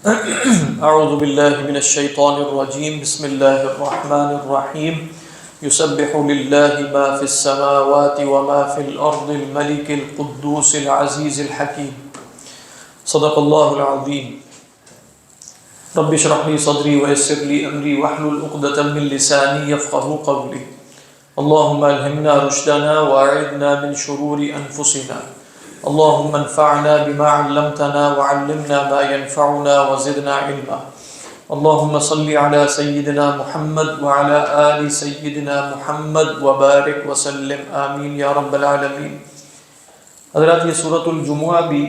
اعوذ باللہ من الشیطان الرجیم بسم اللہ الرحمن الرحیم یسبح للہ ما فی السماوات وما فی الارض الملک القدوس العزیز الحکیم صدق اللہ العظیم رب اشرح لی صدری ویسر لی امری واحلل عقدۃ من لسانی یفقہوا قولی اللہم الہمنا رشدنا واعذنا من شرور انفسنا اللهم انفعنا بما علمتنا وعلمنا ما ينفعنا وزدنا علما اللهم صل على سيدنا محمد وعلى آل سيدنا محمد وبارك وسلم آمین یا رب العالمین۔ حضرات، یہ سورۃ الجمعہ بھی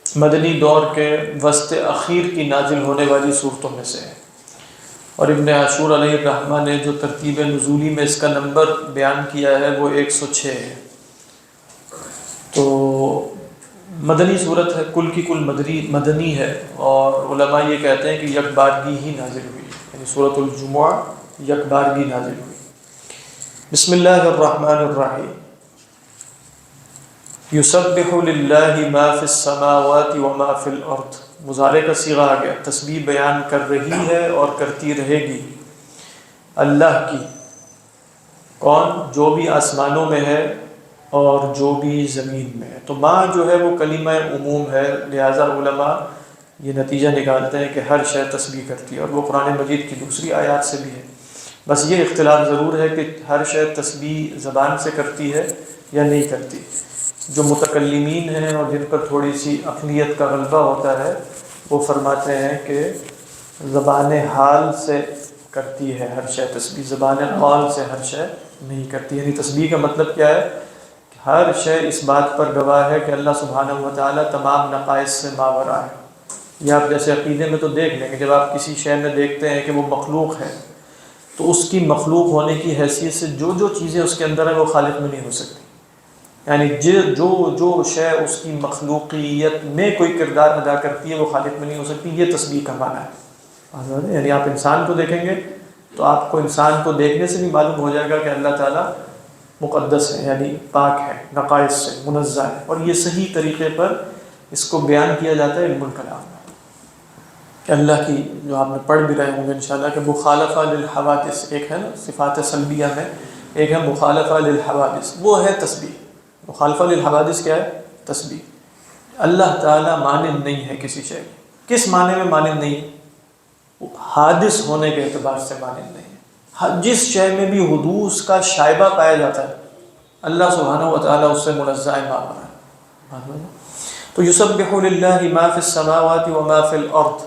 مدنی دور کے وسط اخیر کی نازل ہونے والی صورتوں میں سے ہے، اور ابن عاشور علیہ الرحمہ نے جو ترتیب نزولی میں اس کا نمبر بیان کیا ہے وہ 106 ہے۔ تو مدنی صورت ہے، کل کی کل مدنی ہے، اور علماء یہ کہتے ہیں کہ یک بارگی ہی نازل ہوئی، یعنی سورۃ الجمعہ یک بارگی نازل ہوئی۔ بسم اللہ الرحمن الرحیم۔ یسبح للہ ما فی السماوات وما فی الارض، مضارع کا صیغہ آ گیا، تسبیح بیان کر رہی ہے اور کرتی رہے گی اللہ کی، کون؟ جو بھی آسمانوں میں ہے اور جو بھی زمین میں ہے۔ تو ما جو ہے وہ کلمہ عموم ہے، لہٰذا علماء یہ نتیجہ نکالتے ہیں کہ ہر شے تسبیح کرتی ہے، اور وہ قرآن مجید کی دوسری آیات سے بھی ہے۔ بس یہ اختلاف ضرور ہے کہ ہر شے تسبیح زبان سے کرتی ہے یا نہیں کرتی۔ جو متکلمین ہیں اور جن پر تھوڑی سی عقلیت کا غلبہ ہوتا ہے وہ فرماتے ہیں کہ زبان حال سے کرتی ہے ہر شے تسبیح، زبان قول سے ہر شے نہیں کرتی۔ یعنی تسبیح کا مطلب کیا ہے کہ ہر شے اس بات پر گواہ ہے کہ اللہ سبحانہ و تعالیٰ تمام نقائص سے ماورا ہے۔ یہ آپ جیسے عقیدے میں تو دیکھ لیں کہ جب آپ کسی شے میں دیکھتے ہیں کہ وہ مخلوق ہے تو اس کی مخلوق ہونے کی حیثیت سے جو جو چیزیں اس کے اندر ہیں وہ خالق میں نہیں ہو سکتی، یعنی جو شے اس کی مخلوقیت میں کوئی کردار ادا کرتی ہے وہ خالق میں نہیں ہو سکتی۔ یہ تسبیح کا معنی ہے۔ یعنی آپ انسان کو دیکھیں گے تو آپ کو انسان کو دیکھنے سے بھی معلوم ہو جائے گا کہ اللہ تعالیٰ مقدس ہے، یعنی پاک ہے، نقائص سے منزہ ہے، اور یہ صحیح طریقے پر اس کو بیان کیا جاتا ہے علم الکلام میں کہ اللہ کی، جو آپ نے پڑھ بھی رہے ہوں گے انشاءاللہ، کہ مخالفہ للحوادث ایک ہے نا صفات سلبیہ میں، ایک ہے مخالفہ للحوادث، وہ ہے تسبیح۔ مخالفہ للحوادث کیا ہے؟ تسبیح۔ اللہ تعالیٰ مانند نہیں ہے کسی شے کی۔ کس معنی میں مانند نہیں ہے؟ حادث ہونے کے اعتبار سے مانند نہیں ہے۔ جس شے میں بھی حدوث کا شائبہ پایا جاتا ہے اللہ سبحانہ و تعالیٰ اس سے منزہ ماورا ہے۔ تو یسبح للہ ما فی السماوات وما فی الارض،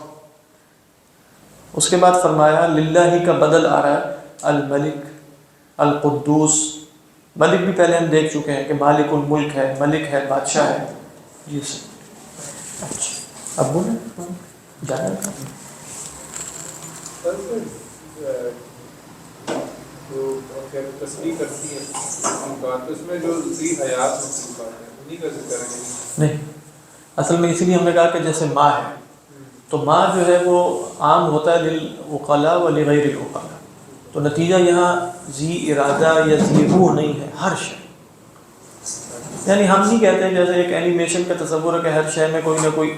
اس کے بعد فرمایا للہ کا بدل آ رہا ہے الملک، القدوس۔ ملک بھی پہلے ہم دیکھ چکے ہیں کہ مالک الملک ہے، ملک ہے، بادشاہ ہے۔ جی سر، اچھا اب بولیں جانا تھا۔ جو تسبیح کرتی ہے اس میں جو ذی حیات مخلوقات ہے انہیں کا ذکر ہے نہیں، اصل میں اسی لیے ہم نے کہا کہ جیسے ماں ہے تو ماں جو ہے وہ عام ہوتا ہے للعقلاء و لغیر العقلاء، تو نتیجہ یہاں ذی ارادہ یا ذی روح نہیں ہے، ہر شے۔ یعنی ہم نہیں کہتے جیسے ایک اینیمیشن کا تصور ہے کہ ہر شے میں کوئی نہ کوئی،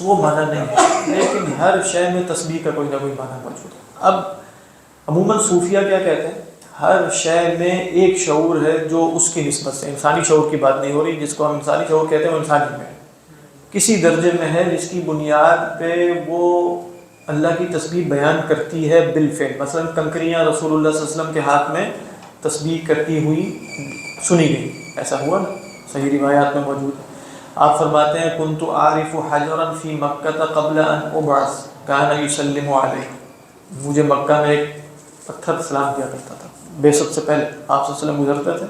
وہ معنی نہیں ہے، لیکن ہر شے میں تسبیح کا کوئی نہ کوئی معنی موجود ہے۔ اب عموماً صوفیہ کیا کہتے ہیں؟ ہر شے میں ایک شعور ہے جو اس کی نسبت سے، انسانی شعور کی بات نہیں ہو رہی، جس کو ہم انسانی شعور کہتے ہیں وہ انسانی میں ہے، کسی درجے میں ہے جس کی بنیاد پہ وہ اللہ کی تسبیح بیان کرتی ہے بالفعل۔ مثلا کنکریاں رسول اللہ صلی اللہ علیہ وسلم کے ہاتھ میں تسبیح کرتی ہوئی سنی گئی، ایسا ہوا نا، صحیح روایات میں موجود ہے۔ آپ فرماتے ہیں کنت عارف حجرا فی مکہ قبل ان ابعث کان یسلم علیہ، مجھے مکہ میں ایک پتھر سلام کیا کرتا تھا، بعثت سے پہلے آپ صلی اللہ علیہ وسلم گزرتے تھے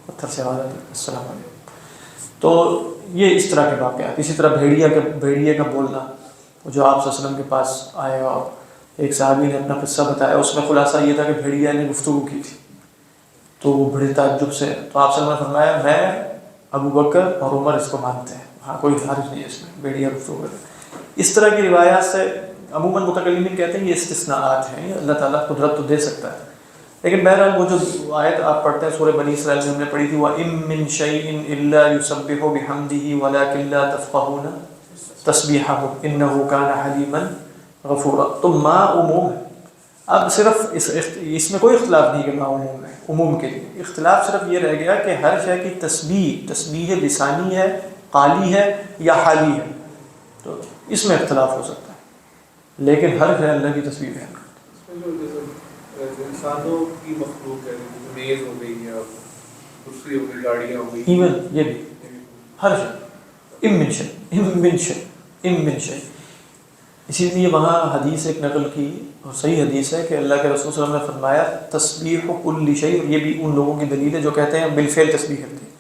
پتھر سے آواز آتی السلام علیکم۔ تو یہ اس طرح کے واقعات، اسی طرح بھیڑیے کا بولنا، جو آپ صلی اللہ علیہ وسلم کے پاس آئے اور ایک صحابی نے اپنا قصہ بتایا، اس میں خلاصہ یہ تھا کہ بھیڑیا نے گفتگو کی تھی، تو وہ بڑے تعجب سے، تو آپ صلی اللہ علیہ وسلم نے فرمایا میں، ابو بکر اور عمر اس کو مانتے ہیں، ہاں کوئی حرج نہیں ہے اس میں، بھیڑیا گفتگو کرے۔ اس طرح کی روایات سے عموماً متکلمین کہتے ہیں یہ استثناءات ہیں، اللہ تعالیٰ قدرت تو دے سکتا ہے، لیکن بہرحال وہ جو آیت آپ پڑھتے ہیں سورہ بنی اسرائیل میں ہم نے پڑھی تھی، وَإِن مِّن شَيْءٍ إِلَّا يُسَبِّحُ بِحَمْدِهِ وَلَكِن لَّا تَفْقَهُونَ تسبیحہم انہ کان حلیما غفورا. تو ما عموم ہے. اب صرف اس میں کوئی اختلاف نہیں کہ ما عموم ہے. عموم کے لیے اختلاف صرف یہ رہ گیا کہ ہر شے کی تسبیح لسانی ہے، قالی ہے یا حالی ہے، تو اس میں اختلاف ہو سکتا ہے، لیکن ہر شے اللہ کی تسبیح بیان کرتا ہے. انسانوں کی مخلوق ہے، میز ہو گئی یا کرسی ہو گئی، گاڑیاں ہو گئی، ایون یہ بھی ہر شے ام من شے. اسی لیے وہاں حدیث ایک نقل کی اور صحیح حدیث ہے کہ اللہ کے رسول صلی اللہ علیہ وسلم نے فرمایا تسبیح کل شیء، اور یہ بھی ان لوگوں کی دلیل ہے جو کہتے ہیں بالفعل تسبیح کرتے ہیں.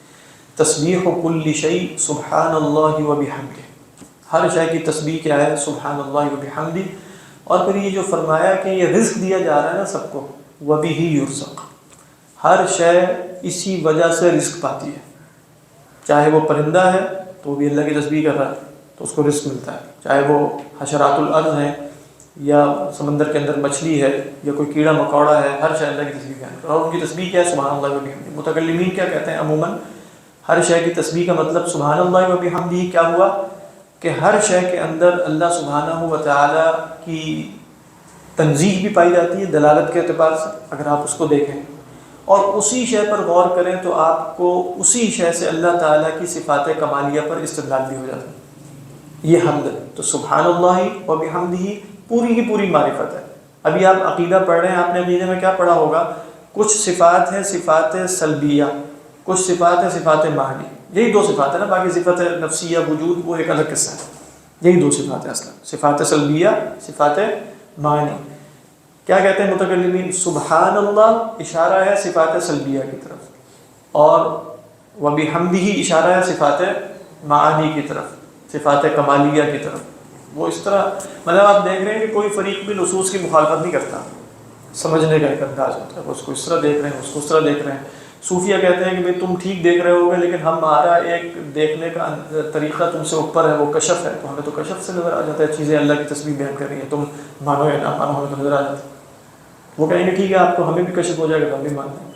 تسبیح کل شیء سبحان اللہ و بحمدہ، ہر شے کی تسبیح کیا ہے؟ سبحان اللہ و بحمدہ. اور پھر یہ جو فرمایا کہ یہ رزق دیا جا رہا ہے نا سب کو، وبہ یرزق، ہر شے اسی وجہ سے رزق پاتی ہے. چاہے وہ پرندہ ہے تو وہ بھی اللہ کی تسبیح کر رہا ہے تو اس کو رزق ملتا ہے، چاہے وہ حشرات الارض ہیں یا سمندر کے اندر مچھلی ہے یا کوئی کیڑا مکوڑا ہے، ہر شے اللہ کی تسبیح بیان کر رہا ہے. اور ان کی تسبیح کیا ہے؟ سبحان اللہ و بحمدہ. متکلمین کیا کہتے ہیں؟ عموماً ہر شے کی تسبیح کا مطلب سبحان اللہ و بحمدہ کیا ہوا کہ ہر شے کے اندر اللہ سبحانہ و تعالیٰ کی تنزیہ بھی پائی جاتی ہے دلالت کے اعتبار سے اگر آپ اس کو دیکھیں، اور اسی شے پر غور کریں تو آپ کو اسی شے سے اللہ تعالیٰ کی صفات کمالیہ پر استدلال بھی ہو جاتا ہے. یہ حمد ہے. تو سبحان اللہ و بحمدہ پوری کی پوری معرفت ہے. ابھی آپ عقیدہ پڑھ رہے ہیں، آپ نے عقیدے میں کیا پڑھا ہوگا؟ کچھ صفات ہیں صفات سلبیہ، کچھ صفات ہیں صفات معنی. یہی دو صفات ہیں نا، باقی صفات نفسیہ وجود وہ ایک الگ قصہ ہے. یہی دو صفات ہیں اصلا، صفات سلبیہ، صفات معنی. کیا کہتے ہیں متکلمین؟ سبحان اللہ اشارہ ہے صفات سلبیہ کی طرف، اور وبحمدہ اشارہ ہے صفات معانی کی طرف، صفات کمالیہ کی طرف. وہ اس طرح مطلب آپ دیکھ رہے ہیں کہ کوئی فریق بھی نصوص کی مخالفت نہیں کرتا، سمجھنے کا ایک انداز ہوتا ہے. وہ اس کو اس طرح دیکھ رہے ہیں، اس کو اس طرح دیکھ رہے ہیں. صوفیہ کہتے ہیں کہ بھئی تم ٹھیک دیکھ رہے ہوگے لیکن ہمارا ایک دیکھنے کا طریقہ تم سے اوپر ہے، وہ کشف ہے، تو ہمیں تو کشف سے نظر آ جاتا ہے چیزیں اللہ کی تسبیح بیان کر رہی ہیں، تم مانو یا نہ مانو ہمیں تو نظر آ جاتا ہے. وہ کہیں گے ٹھیک ہے آپ کو ہمیں بھی کشف ہو جائے گا تو ہم بھی مانتے ہیں.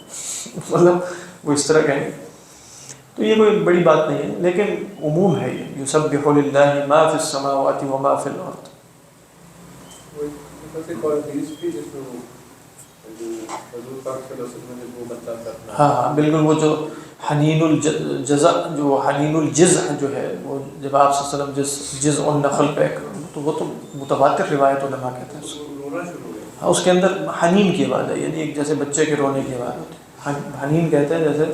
مطلب وہ اس طرح کہیں گے. تو یہ کوئی بڑی بات نہیں ہے، لیکن عموم ہے یہ یسبح للہ ما فی السماوات و ما فی الارض. ہاں بالکل. وہ جو حنین الجزع جو ہے، وہ جب آپ صلی اللہ علیہ وسلم جزء النخل پہ، تو وہ تو متواتر روایت علماء کہتے ہیں اس کے اندر حنین کی آواز ہے، یعنی ایک جیسے بچے کے رونے کی آواز ہوتی ہے. حنین کہتے ہیں، جیسے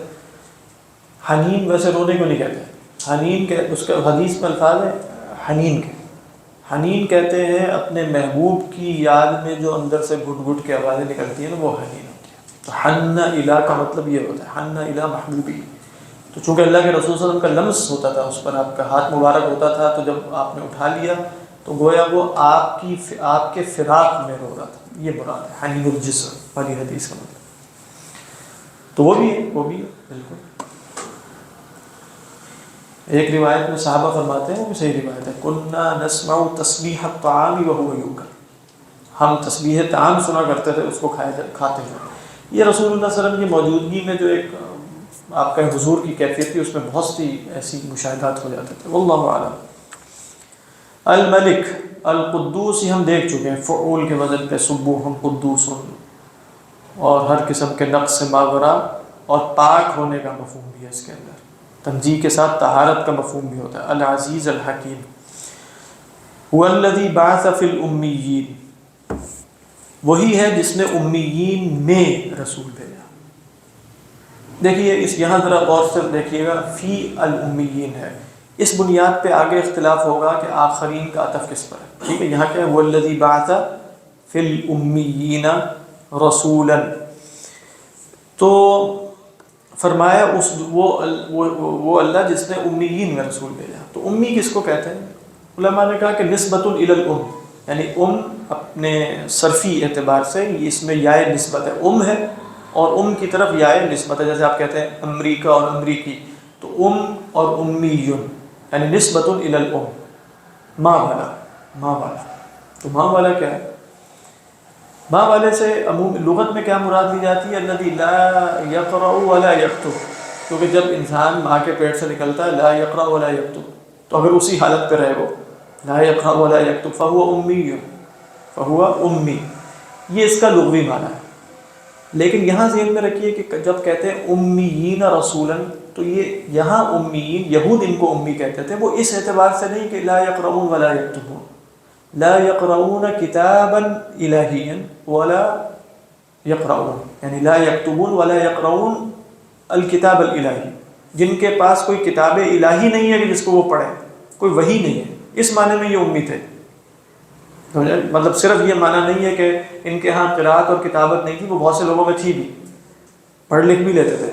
حنین ویسے رونے کو نہیں کہتے، حنین کے اس کے حدیث میں الفاظ ہے حنین کے. حنین کہتے ہیں اپنے محبوب کی یاد میں جو اندر سے گھٹ گھٹ کے آوازیں نکلتی ہیں نا، وہ حنین ہوتی ہے. تو حن الا کا مطلب یہ ہوتا ہے، حن الا محبوبی. تو چونکہ اللہ کے رسول صلی اللہ علیہ وسلم کا لمس ہوتا تھا اس پر، آپ کا ہاتھ مبارک ہوتا تھا، تو جب آپ نے اٹھا لیا تو گویا وہ آپ کے فراق میں رو رہا تھا. یہ مراد ہے حنین الجسر والی حدیث کا مطلب. تو وہ بھی ہے بالکل. ایک روایت میں صحابہ فرماتے ہیں، وہ بھی صحیح روایت ہے، کنا نسمع تسبیح الطعام وهو یوکل، ہم تسبیح طعام سنا کرتے تھے، اس کو کھاتے ہیں. یہ رسول اللہ صلی اللہ علیہ وسلم کی موجودگی میں جو ایک آپ کا حضور کی کیفیت تھی، اس میں بہت سی ایسی مشاہدات ہو جاتے تھے. واللہ اعلم. الملک القدوس ہم دیکھ چکے ہیں، فعول کے وزن پہ سبوح قدوس، اور ہر قسم کے نقص ماورا اور پاک ہونے کا مفہوم بھی ہے اس کے اندر. تنزیہ کے ساتھ طہارت کا مفہوم بھی ہوتا ہے. العزیز الحکیم. هو الذی بعث فی الامیین، وہی ہے جس نے امیین میں رسول بھیجا. دیکھیے یہاں ذرا غور سے دیکھیے گا، فی الامیین ہے، اس بنیاد پہ آگے اختلاف ہوگا کہ آخرین کا عطف کس پر ہے. ٹھیک ہے، یہاں کیا ہے؟ هو الذی بعث فی الامیین رسولا. تو فرمایا وہ اللہ جس نے امیین میں رسول بھیجا. تو امی کس کو کہتے ہیں؟ علماء نے کہا کہ نسبت الی الام، یعنی اپنے صرفی اعتبار سے اس میں یا نسبت ہے، ہے اور کی طرف یا نسبت ہے. جیسے آپ کہتے ہیں امریکہ اور امریکی، تو اور امیون یعنی نسبت الی الام. ماں والا. تو ماں والا کیا ہے؟ ماں والے سے عموم لغت میں کیا مراد لی جاتی ہے؟ الذی لا یقرأ ولا یکتب. کیونکہ جب انسان ماں کے پیٹ سے نکلتا ہے لا یقرأ ولا یکتب، تو اگر اسی حالت پہ رہے وہ لا یقرأ ولا یکتب فہو امی، فہو امی، یہ اس کا لغوی معنی ہے۔ لیکن یہاں ذہن میں رکھیے کہ جب کہتے ہیں امیین رسولاً، تو یہ یہاں امیین، یہود ان کو امی کہتے تھے، وہ اس اعتبار سے نہیں کہ لا یقرؤون ولا یکتبون، لا یقرؤون کتابا الہیا ولا یقرؤون، یعنی لا یکتبون ولا یقرؤون الکتاب الالہی، جن کے پاس کوئی کتاب الہی نہیں ہے کہ جس کو وہ پڑھیں، کوئی وحی نہیں ہے، اس معنی میں یہ امی تھے۔ مطلب صرف یہ معنی نہیں ہے کہ ان کے ہاں قرأت اور کتابت نہیں تھی، وہ بہت سے لوگوں میں تھی بھی، پڑھ لکھ بھی لیتے تھے،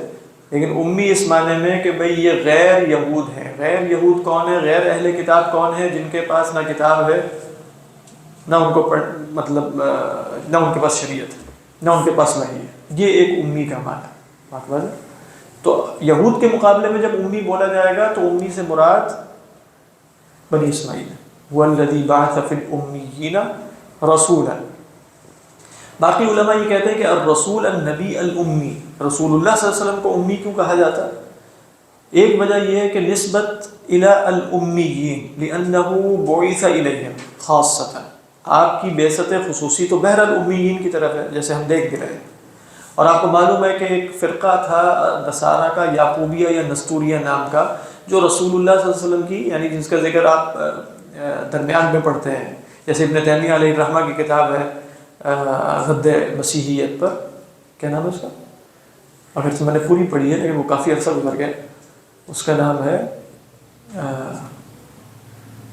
لیکن امی اس معنی میں کہ بھئی یہ غیر یہود ہیں۔ غیر یہود کون ہے؟ غیر اہل کتاب کون ہے؟ جن کے پاس نہ کتاب ہے، نہ ان کو مطلب نہ ان کے پاس شریعت ہے، نہ ان کے پاس وحی ہے، یہ ایک امی کا معنی بات ہے۔ تو یہود کے مقابلے میں جب امی بولا جائے گا تو امی سے مراد بنی اسماعیل ہے۔ والذی بعث فی الامیین رسولا۔ باقی علماء یہ کہتے ہیں کہ الرسول النبی الامی، رسول اللہ صلی اللہ علیہ وسلم کو امی کیوں کہا جاتا ہے؟ ایک وجہ یہ ہے کہ نسبت الی الامیین لانہ بعث الیہم خاصۃ، آپ کی بعثت خصوصی تو بہر الامیین کی طرف ہے، جیسے ہم دیکھ بھی رہے ہیں۔ اور آپ کو معلوم ہے کہ ایک فرقہ تھا نصارہ کا، یعقوبیہ یا نستوریہ نام کا، جو رسول اللہ صلی اللہ علیہ وسلم کی یعنی جس کا ذکر آپ درمیان میں پڑھتے ہیں، جیسے ابن تیمیہ علیہ الرحمہ کی کتاب ہے رد مسیحیت پر، کیا نام ہے اس کا؟ اگرچہ میں نے پوری پڑھی ہے لیکن وہ کافی عرصہ گزر گیا، اس کا نام ہے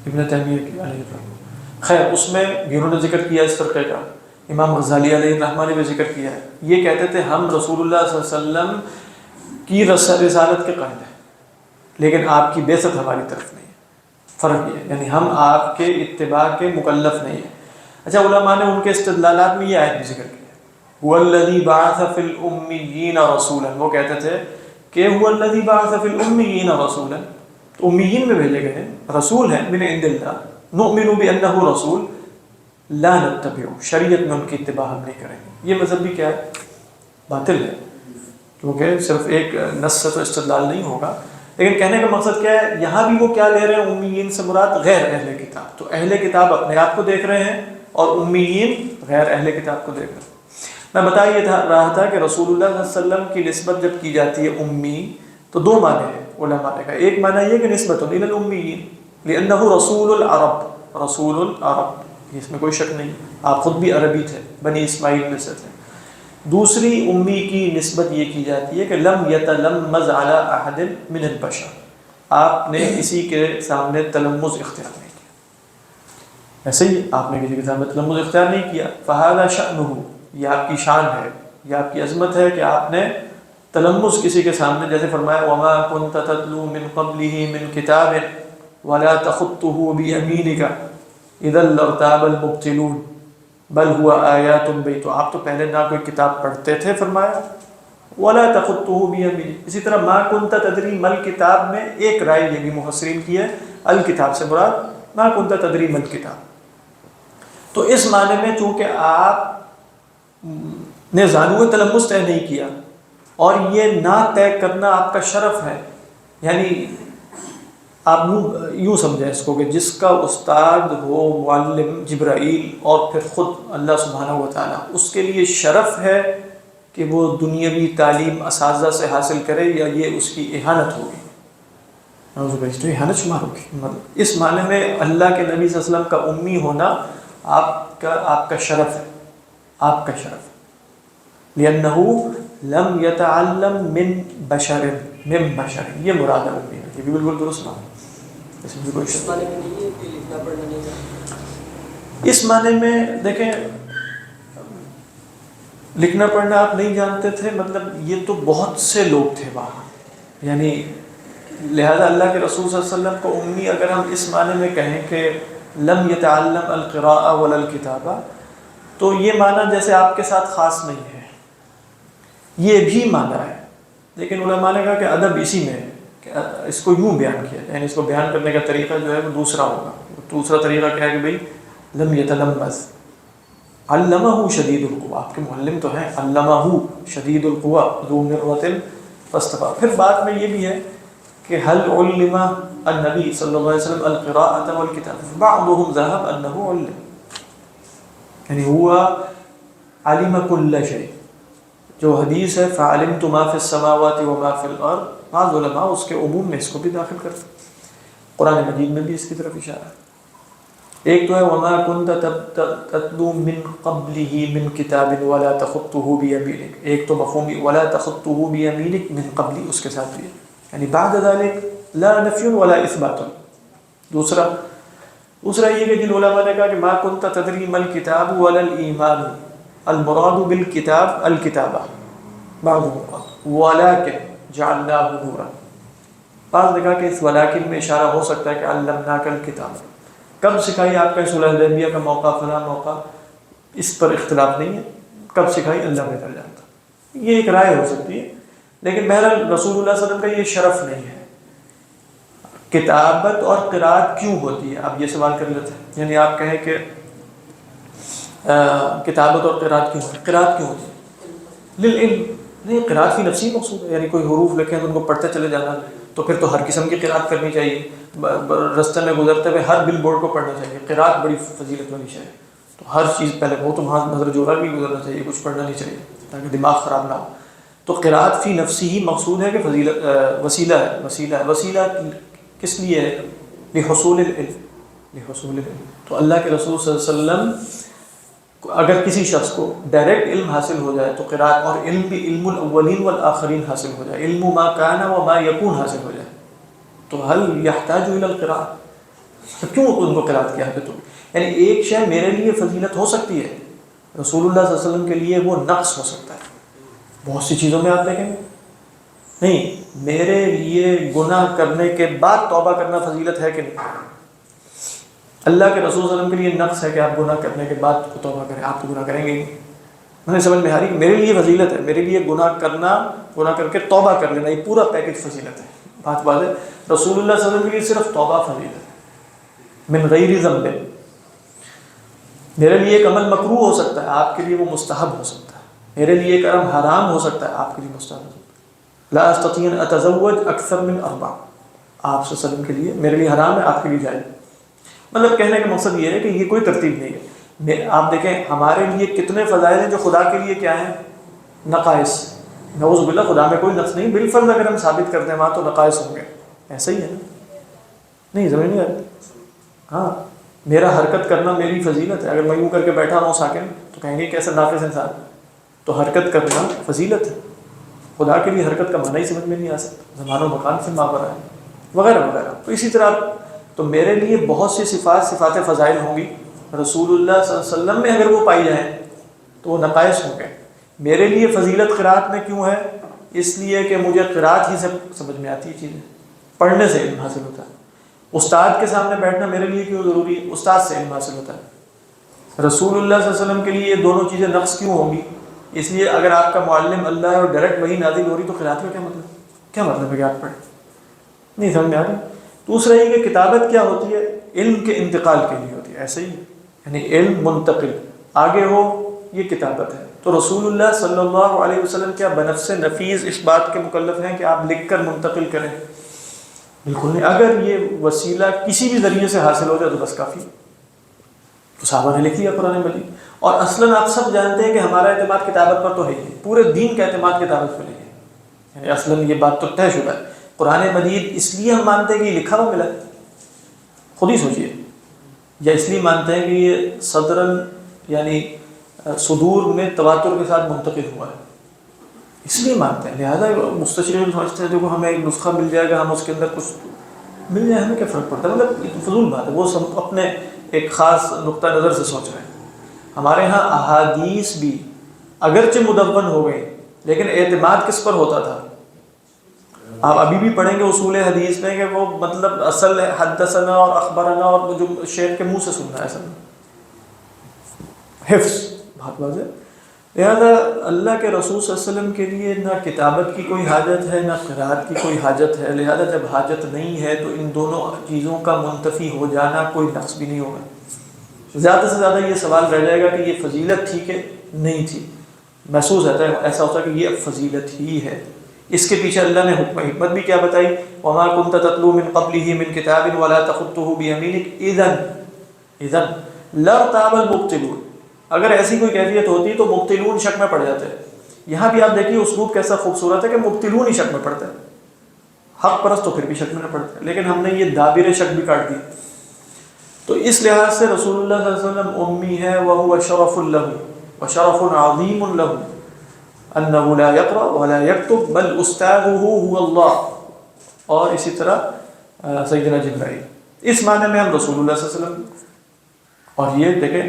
ابن تیمیہ علیہ الرحمہ۔ خیر، اس میں بھی انہوں نے ذکر کیا اس فرقے کا، امام غزالی علیہ الرحمہ نے بھی ذکر کیا ہے۔ یہ کہتے تھے ہم رسول اللہ صلی اللہ علیہ وسلم کی رسالت کے قائل ہیں، لیکن آپ کی بعثت ہماری طرف نہیں ہے۔ فرق یہ ہے، یعنی ہم آپ کے اتباع کے مکلف نہیں ہیں۔ اچھا، علماء نے ان کے استدلالات میں یہ آیت بھی ذکر کیا ہے، وَالَّذِي بَعَثَ فِي الْأُمِّيِّينَ رَسُولًا، وہ کہتے تھے کہ وَالَّذِي بَعَثَ فِي الْأُمِّيِّينَ رَسُولًا، تو امیین میں بھیجے گئے ہیں، رسول ہیں من عند اللہ، نؤمن بأنہ رسول لا نتبع، شریعت میں ان کی اتباع ہم نہیں کریں گے۔ یہ مذہب بھی کیا ہے؟ باطل ہے، کیونکہ صرف ایک نص سے تو استدلال نہیں ہوگا۔ لیکن کہنے کا مقصد کیا ہے؟ یہاں بھی وہ کیا لے رہے ہیں؟ امیین سے مراد غیر اہل کتاب، تو اہل کتاب اپنے آپ کو دیکھ رہے ہیں اور امیین غیر اہل کتاب کو دیکھ رہے ہیں۔ میں بتا یہ رہا تھا کہ رسول اللہ صلی اللہ علیہ وسلم کی نسبت جب کی جاتی ہے امی، تو دو معنی ہیں علماء نے کہا۔ ایک معنی یہ کہ نسبت الی الامیین لانہ رسول العرب، رسول العرب، اس میں کوئی شک نہیں، آپ خود بھی عربی تھے، بنی اسماعیل میں سے تھے۔ دوسری امی کی نسبت یہ کی جاتی ہے کہ لم یتلمذ علی احد من البشر، آپ نے کسی کے سامنے تلمذ اختیار نہیں کیا، ایسے ہی آپ نے کسی کے سامنے تلمذ اختیار نہیں کیا، فہذا شأنہ، یہ آپ کی شان ہے، یہ آپ کی عظمت ہے کہ آپ نے تلمذ کسی کے سامنے، جیسے فرمایا وما كنت تتلو من قبلہ من کتاب ولا تخطہ بیمینک اذا لارتاب المبطلون بل ہوا آیات بینات، تو آپ تو پہلے نہ کوئی کتاب پڑھتے تھے، فرمایا ولا تخطہ بیمینک۔ اسی طرح ما کنت تدری مل کتاب میں ایک رائے یہ بھی مفسرین کی ہے، الکتاب سے مراد ما کنت تدری مل کتاب، تو اس معنی میں چونکہ آپ نے زانو تلمذ طے نہیں کیا، اور یہ نہ طے کرنا آپ کا شرف ہے، یعنی آپ یوں سمجھیں اس کو کہ جس کا استاد ہو معلم جبرائیل اور پھر خود اللہ سبحانہ و تعالیٰ، اس کے لیے شرف ہے کہ وہ دنیاوی تعلیم اساتذہ سے حاصل کرے، یا یہ اس کی اہانت ہوگی؟ تو اہانت شمار ہوگی۔ اس معنی میں اللہ کے نبی صلی اللہ علیہ وسلم کا امی ہونا آپ کا شرف ہے، آپ کا شرف ہے، لأنہ لم یتعلم من بشر، یہ مراد ہے امی، یہ بھی بالکل درست بات ہے، اس میں کوئی شک نہیں۔ اس معنی میں دیکھیں، لکھنا پڑھنا آپ نہیں جانتے تھے، مطلب یہ تو بہت سے لوگ تھے وہاں، یعنی لہذا اللہ کے رسول صلی اللہ علیہ وسلم کو امی اگر ہم اس معنی میں کہیں کہ لم یتعلم القراء ولا الکتابہ، تو یہ معنی جیسے آپ کے ساتھ خاص نہیں ہے، یہ بھی معنی ہے، لیکن علماء نے کہا کہ ادب اسی میں ہے کہ اس کو یوں بیان کیا جائے، یعنی اس کو بیان کرنے کا طریقہ جو ہے وہ دوسرا ہوگا۔ دوسرا طریقہ کیا ہے کہ بھئی لم یتلمذ، علمہ شدید القویٰ، آپ کے معلم تو ہیں، علمہ شدید القویٰ ذو مرۃ فاستویٰ۔ پھر بعد میں یہ بھی ہے کہ هل علم النبی صلی اللہ علیہ وسلم القراءة والکتاب بعضهم ذهب انه علم، یعنی ہوا علم کل شيء. جو حدیث ہے فعلمت ما فی السماوات وما فی الارض، بعض علماء اس کے عموم میں اس کو بھی داخل کرتے ہیں. قرآن مجید میں بھی اس کی طرف اشارہ ہے. ایک تو ہے وما كنت تتلو من قبله من کتاب ولا تخطه بيمينك، ایک تو مفہومی ولا تخطه بيمينك من قبل اس کے ساتھ بھی ہے، یعنی بعد ذلك لا نفی ولا اثبات. دوسرا یہ کہ جن علماء نے کہا کہ ما كنت تدری ما الكتاب ولا الایمان، المراد بالکتاب الکتابہ، بعضهم ولكن جعلناه نورا. بعض نے کہا کہ اس ولكن میں اشارہ ہو سکتا ہے کہ علمناک الکتاب. کب سکھائی آپ کا صلح حدیبیہ کا موقع فلاں موقع، اس پر اختلاف نہیں ہے، کب سکھائی اللہ بہتر جانتا. یہ ایک رائے ہو سکتی ہے، لیکن بہرحال رسول اللہ صلی اللہ علیہ وسلم کا یہ شرف نہیں ہے. کتابت اور قرات کیوں ہوتی ہے، آپ یہ سوال کر لیتے ہیں. یعنی آپ کہیں کہ کتابت اور قرات کیوں ہوتی ہے، قرات کیوں ہوتی ہے للعلم. نہیں، قرات فی نفسی مقصود ہے، یعنی کوئی حروف لکھیں تو ان کو پڑھتے چلے جانا، تو پھر تو ہر قسم کی قرات کرنی چاہیے. رستے میں گزرتے ہوئے ہر بل بورڈ کو پڑھنا چاہیے. قرات بڑی فضیلت والی شے ہے، تو ہر چیز پہلے وہ تو وہاں نظر جوڑا بھی گزرنا چاہیے، کچھ پڑھنا نہیں چاہیے تاکہ دماغ خراب نہ ہو. تو قرات فی نفسی ہی مقصود ہے کہ فضیلت وسیلہ ہے. وسیلہ کس لیے ہے؟ لحصول العلم. تو اللہ کے رسول صلی اللہ علیہ وسلم اگر کسی شخص کو ڈائریکٹ علم حاصل ہو جائے تو قرات، اور علم بھی علم الاولین والآخرین حاصل ہو جائے، علم ما کان و ما یکون حاصل ہو جائے، تو حل یحتاج الی القراءۃ. تو کیوں ان کو قرات کیا ہے؟ تو یعنی ایک شے میرے لیے فضیلت ہو سکتی ہے، رسول اللہ صلی اللہ علیہ وسلم کے لیے وہ نقص ہو سکتا ہے. بہت سی چیزوں میں آپ دیکھیں گے نہیں، میرے لیے گناہ کرنے کے بعد توبہ کرنا فضیلت ہے کہ نہیں؟ اللہ کے رسول صلی اللہ علیہ وسلم کے لیے نقص ہے کہ آپ گناہ کرنے کے بعد توبہ کریں. آپ تو گناہ کریں گے ہی. میں نے سمجھ میں آ رہی، میرے لیے فضیلت ہے، میرے لیے گناہ کر کے توبہ کر لینا، یہ پورا پیکج فضیلت ہے. بات ہے. رسول اللہ صلی اللہ علیہ وسلم کے لیے صرف توبہ فضیلت ہے، من غیر ذنب. میرے لیے ایک عمل مکروہ ہو سکتا ہے، آپ کے لیے وہ مستحب ہو سکتا ہے. میرے لیے ایک عمل حرام ہو سکتا ہے، آپ کے لیے مستحب ہو سکتا ہے. لا استطيع ان اتزوج اکثر من 4، آپ صلی اللہ علیہ وسلم کے لیے میرے لیے حرام ہے، آپ کے لیے جائز. مطلب کہنے کا مقصد یہ ہے کہ یہ کوئی ترتیب نہیں ہے. آپ دیکھیں ہمارے لیے کتنے فضائل ہیں جو خدا کے لیے کیا ہیں؟ نقائص. نعوذ باللہ، خدا میں کوئی نقص نہیں، بالفرض اگر ہم ثابت کرتے ہیں وہاں تو نقائص ہوں گے. ایسا ہی ہے نا؟ نہیں سمجھ نہیں آتی. ہاں، میرا حرکت کرنا میری فضیلت ہے. اگر میں یوں کر کے بیٹھا ہوں ساکن تو کہیں گے کیسا ناقص انسان. تو حرکت کرنا فضیلت ہے. خدا کے لیے حرکت کا معنی ہی سمجھ میں نہیں آ سکتا. زمان و مکان سے ماورا ہے وغیرہ وغیرہ. تو اسی طرح تو میرے لیے بہت سی صفات فضائل ہوں گی. رسول اللہ صلی اللہ علیہ وسلم میں اگر وہ پائی جائیں تو وہ نقائص ہوں گے. میرے لیے فضیلت قرات میں کیوں ہے؟ اس لیے کہ مجھے قرات ہی سے سمجھ میں آتی ہے چیزیں، پڑھنے سے علم حاصل ہوتا ہے. استاد کے سامنے بیٹھنا میرے لیے کیوں ضروری ہے؟ استاد سے علم حاصل ہوتا ہے. رسول اللہ صلی اللہ علیہ وسلم کے لیے یہ دونوں چیزیں نقص کیوں ہوں گی؟ اس لیے اگر آپ کا معلم اللہ ہے اور ڈائریکٹ وہی نازل ہو رہی تو قرات کا کیا مطلب ہے کہ آپ پڑھیں؟ نہیں سمجھ میں آ رہی. دوسرا یہ کہ کتابت کیا ہوتی ہے؟ علم کے انتقال کے لیے ہوتی ہے. ایسے ہی یعنی علم منتقل آگے ہو، یہ کتابت ہے. تو رسول اللہ صلی اللہ علیہ وسلم کیا بنفس نفیس اس بات کے مکلف ہیں کہ آپ لکھ کر منتقل کریں؟ بالکل نہیں. اگر یہ وسیلہ کسی بھی ذریعے سے حاصل ہو جائے تو بس کافی. تو صحابہ نے لکھ لیا قرآن مجید. اور اصلاً آپ سب جانتے ہیں کہ ہمارا اعتماد کتابت پر تو ہے ہی، پورے دین کا اعتماد کتابت پر نہیں ہے. یعنی اصلاً یہ بات تو طے شدہ ہے. قرآن مجید اس لیے ہم مانتے ہیں کہ یہ لکھا ہوا ملا ہے، خود ہی سوچیے. یا اس لیے مانتے ہیں کہ یہ صدراً یعنی صدور میں تواتر کے ساتھ منتقل ہوا ہے، اس لیے مانتے ہیں. لہٰذا مستشرقین سمجھتے ہیں دیکھو ہمیں ایک نسخہ مل جائے گا، ہم اس کے اندر کچھ مل جائے، ہمیں کیا فرق پڑتا ہے. مطلب فضول بات ہے. وہ سب اپنے ایک خاص نقطہ نظر سے سوچ رہے ہیں. ہمارے ہاں احادیث بھی اگرچہ مدون ہو گئی لیکن اعتماد کس پر ہوتا تھا؟ آپ ابھی بھی پڑھیں گے اصول حدیث میں کہ وہ مطلب اصل حدثنا اور اخبرنا اور جو شیخ کے منہ سے سننا ہے، اصل حفظ بات واضح. لہٰذا اللہ کے رسول صلی اللہ علیہ وسلم کے لیے نہ کتابت کی کوئی حاجت ہے نہ قرات کی کوئی حاجت ہے. لہٰذا جب حاجت نہیں ہے تو ان دونوں چیزوں کا منتفی ہو جانا کوئی نقص بھی نہیں ہوگا. زیادہ سے زیادہ یہ سوال رہ جائے گا کہ یہ فضیلت تھی کہ نہیں تھی. محسوس ہوتا ہے، ایسا ہوتا ہے کہ یہ اب فضیلت ہی ہے، اس کے پیچھے اللہ نے حکمت بھی کیا بتائی، وما كنت تتلو من قبله من كتاب ولا تخطه بيمينك اذا لارتاب المبطلون. اگر ایسی کوئی کیفیت ہوتی تو مبطلون شک میں پڑ جاتے. یہاں بھی آپ دیکھیے اسلوب کیسا خوبصورت ہے کہ مبطلون ہی شک میں پڑتے ہیں، حق پرست تو پھر بھی شک میں نہ پڑتے، لیکن ہم نے یہ دابر شک بھی کاٹ دی. تو اس لحاظ سے رسول اللہ صلی اللہ علیہ وسلم امی ہے، وهو شرف له وشرف عظیم له انه لا يقرأ ولا يكتب بل استاذه هو اللہ. اور اسی طرح سیدنا جبرائیل، اس معنی میں ہم رسول اللہ صلی اللہ علیہ وسلم. اور یہ دیکھیں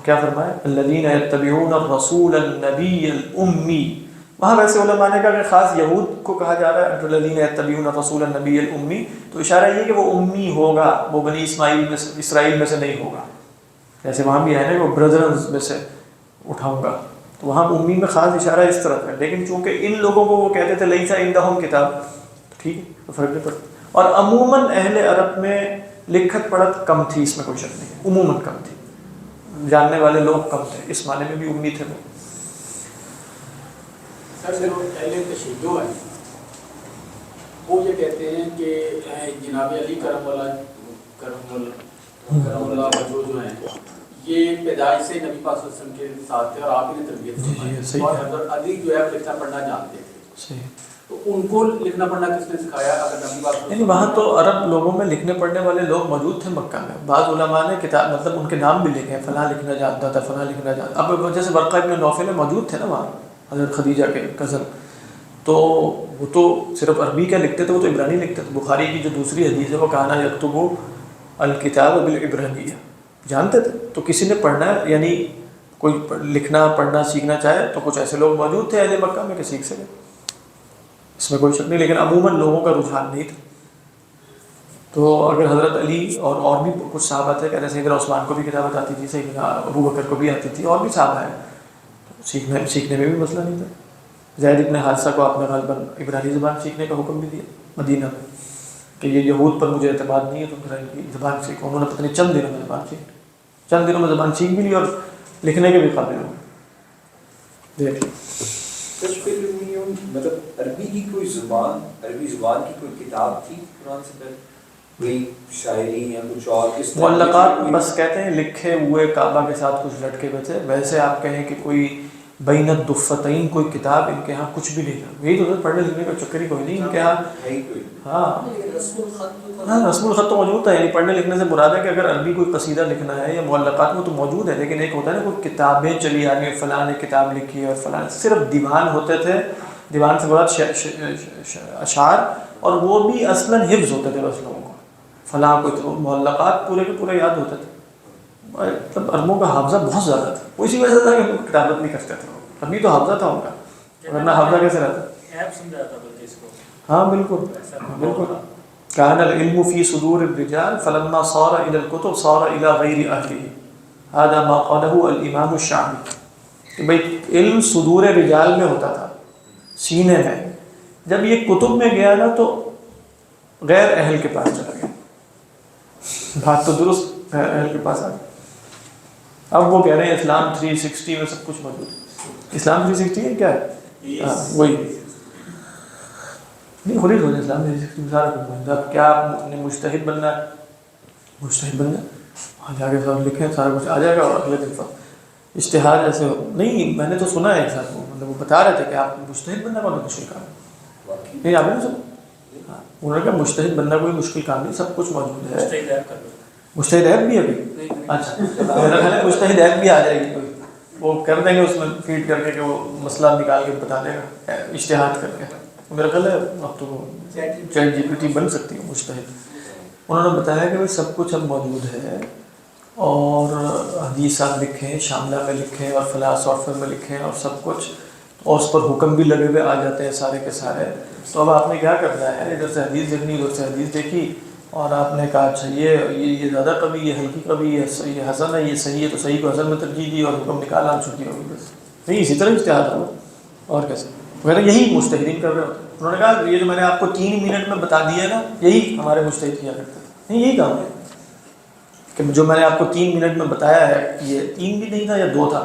کیا فرمایا، الذین یتبعون الرسول النبی الامی. وہاں ویسے علماء نے کہا کہ خاص یہود کو کہا جا رہا ہے الذین یتبعون الرسول النبی الامی، تو اشارہ یہ کہ وہ امی ہوگا، وہ بنی اسرائیل میں سے نہیں ہوگا. جیسے وہاں بھی ہے نا وہ برادرز میں سے اٹھاؤں گا، تو وہاں امی میں خاص اشارہ اس طرح ہے. لیکن چونکہ ان لوگوں کو وہ کہتے تھے لیسا عندہم کتاب، ٹھیک ہے، تو فرق نہیں پڑتا. اور عموماً اہل عرب میں لکھت پڑھت کم تھی، اس میں کوئی شک نہیں، عموماً کم تھی، جاننے والے لوگ کم تھے، اس معنی میں بھی امی تھے وہ. سر اہل تشیع ہیں وہ یہ کہتے ہیں کہ جناب علی کرم اللہ وجہ جو ہیں یہ پیدائش سے نبی پاک صلی اللہ علیہ وسلم کے ساتھ تھے اور آپ ہی نے تربیت کی، اور حضرت علی جو ہے لکھنا پڑھنا جانتے تھے. تو ان کو لکھنا پڑھنا کس نے سکھایا؟ اگر نبی پاک یعنی وہاں تو عرب لوگوں میں لکھنے پڑھنے والے لوگ موجود تھے مکہ میں. بعض علماء نے کتاب مطلب ان کے نام بھی لکھے ہیں، فلاں لکھنا جانتا تھا، فلاں لکھنا جانتا. اب جیسے ورقہ ابن نوفل موجود تھے نا وہاں، حضرت خدیجہ کے کزن، تو وہ تو صرف عربی کا لکھتے تھے، وہ تو عبرانی لکھتے تھے. بخاری کی جو دوسری حدیث ہے وہ کانا یکتب الکتاب بالعبرانیہ، جانتے تھے. تو کسی نے پڑھنا ہے یعنی کوئی لکھنا پڑھنا سیکھنا چاہے تو کچھ ایسے لوگ موجود تھے اہل مکہ میں کہ سیکھ سکے، اس میں کوئی شک نہیں. لیکن عموماً لوگوں کا رجحان نہیں تھا. تو اگر حضرت علی اور بھی کچھ صحابہ تھے، کہتے ہیں سیدنا عثمان کو بھی کتابت آتی تھی، سیدنا ابو بکر کو بھی آتی تھی، اور بھی صحابہ ہیں، سیکھنے میں بھی مسئلہ نہیں تھا. زید ابن حارثہ کو آپ نے غالباً عبرانی زبان سیکھنے کا حکم بھی دیا مدینہ میں کہ یہ یہود پر مجھے اعتماد نہیں ہے، تم ان کی زبان سیکھو. انہوں نے پتہ نہیں چند دنوں میں زبان سیکھ بھی لی اور لکھنے کے بھی قابل ہو. دیکھ مطلب عربی کی کوئی زبان، عربی زبان کی کوئی کتاب تھی قرآن سے پہلے، کوئی شاعری یا کچھ اور اس طرح معلقات بس کہتے ہیں لکھے ہوئے کعبہ کے ساتھ کچھ لٹکے ہوئے تھے. ویسے آپ کہیں کہ کوئی بین الدفتین کوئی کتاب ان کے ہاں کچھ بھی نہیں تھا. یہی تو پڑھنے لکھنے کا چکر ہی کوئی نہیں ان کے ہاں. ہاں رسم الخط تو موجود تھا، یعنی پڑھنے لکھنے سے مراد ہے کہ اگر عربی کوئی قصیدہ لکھنا ہے یا معلقات میں تو موجود ہے. لیکن ایک ہوتا ہے نا کوئی کتابیں چلی آ رہی ہیں، فلاں نے کتاب لکھی ہے اور فلاں، صرف دیوان ہوتے تھے. دیوان سے مراد اشعار، اور وہ بھی اصلاً حفظ ہوتے تھے بس لوگوں کو. فلاں کوئی معلقات پورے کے پورے یاد ہوتے تھے. مطلب عربوں کا حافظہ بہت زیادہ تھا، وہ اسی وجہ سے تھا کہ کتابت نہیں کرتے تھے. ابھی تو حافظہ تھا ان کا، ورنہ حافظہ کیسے رہتا؟ ہاں بالکل بالکل. کان العلم فی صدور الرجال فلما صار الى الكتب صار الى غیر اہلہ، هذا ما قاله الامام الشعبی. کہ بھئی علم صدور رجال میں ہوتا تھا، سینے میں. جب یہ کتب میں گیا نا تو غیر اہل کے پاس چلا گیا. بات تو درست غیر اہل کے پاس آ گئی. اب وہ کہہ رہے ہیں اسلام 360 میں سب کچھ موجود ہے. اسلام 360 ہے کیا ہے؟ ہاں وہی نہیں، خود ہی سوچے اسلام 360 میں سارا کچھ موجود ہے. اب کیا آپ نے مجتہد بننا ہے، مجتہد بننا وہاں جا کے سب لکھیں سارا کچھ آ جائے گا. اور اگلے دن اشتہار ایسے ہو نہیں. میں نے تو سنا ہے ایک ساتھ وہ مطلب وہ بتا رہے تھے کہ آپ مجتہد بننا کوئی مشکل کام ہے. نہیں آپ نے سنا؟ ہاں انہوں نے کہا مجتہد بننا کوئی مشکل کام نہیں، سب کچھ موجود ہے. مجتہد ایپ بھی ابھی اچھا میرا خیال ہے مجتہد ایپ بھی آ جائے گی کوئی، وہ کر دیں گے اس میں فیڈ کر کے کہ وہ مسئلہ نکال کے بتا دے گا اجتہاد کر کے. میرا خیال ہے اب تو چیٹ جی پی ٹی بن سکتی ہے مجتہد. انہوں نے بتایا کہ سب کچھ اب موجود ہے، اور حدیثات لکھیں، شاملہ میں لکھیں اور فلاں سافٹ ویئر میں لکھیں اور سب کچھ، اور اس پر حکم بھی لگے ہوئے آ جاتے ہیں سارے کے سارے. تو اب آپ نے کیا کرنا ہے، ادھر سے حدیث دیکھنی ادھر سے حدیث دیکھی، اور آپ نے کہا اچھا یہ زیادہ قوی، یہ ہلکی قوی، یہ حسن ہے، یہ صحیح ہے، تو صحیح کو حسن میں ترجیح دی اور حکم نکالا، چھٹی ہوگی بس. نہیں اسی طرح اجتہاد ہوا اور کیسے وغیرہ. یہی مجتہدین کر رہے ہوتے. انہوں نے کہا یہ جو میں نے آپ کو 3 منٹ میں بتا دیا ہے نا، یہی ہمارے مجتہد کیا کرتے تھے. نہیں یہی کام ہے کہ جو میں نے آپ کو 3 منٹ میں بتایا ہے، یہ 3 بھی نہیں تھا یا 2 تھا،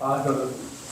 $5।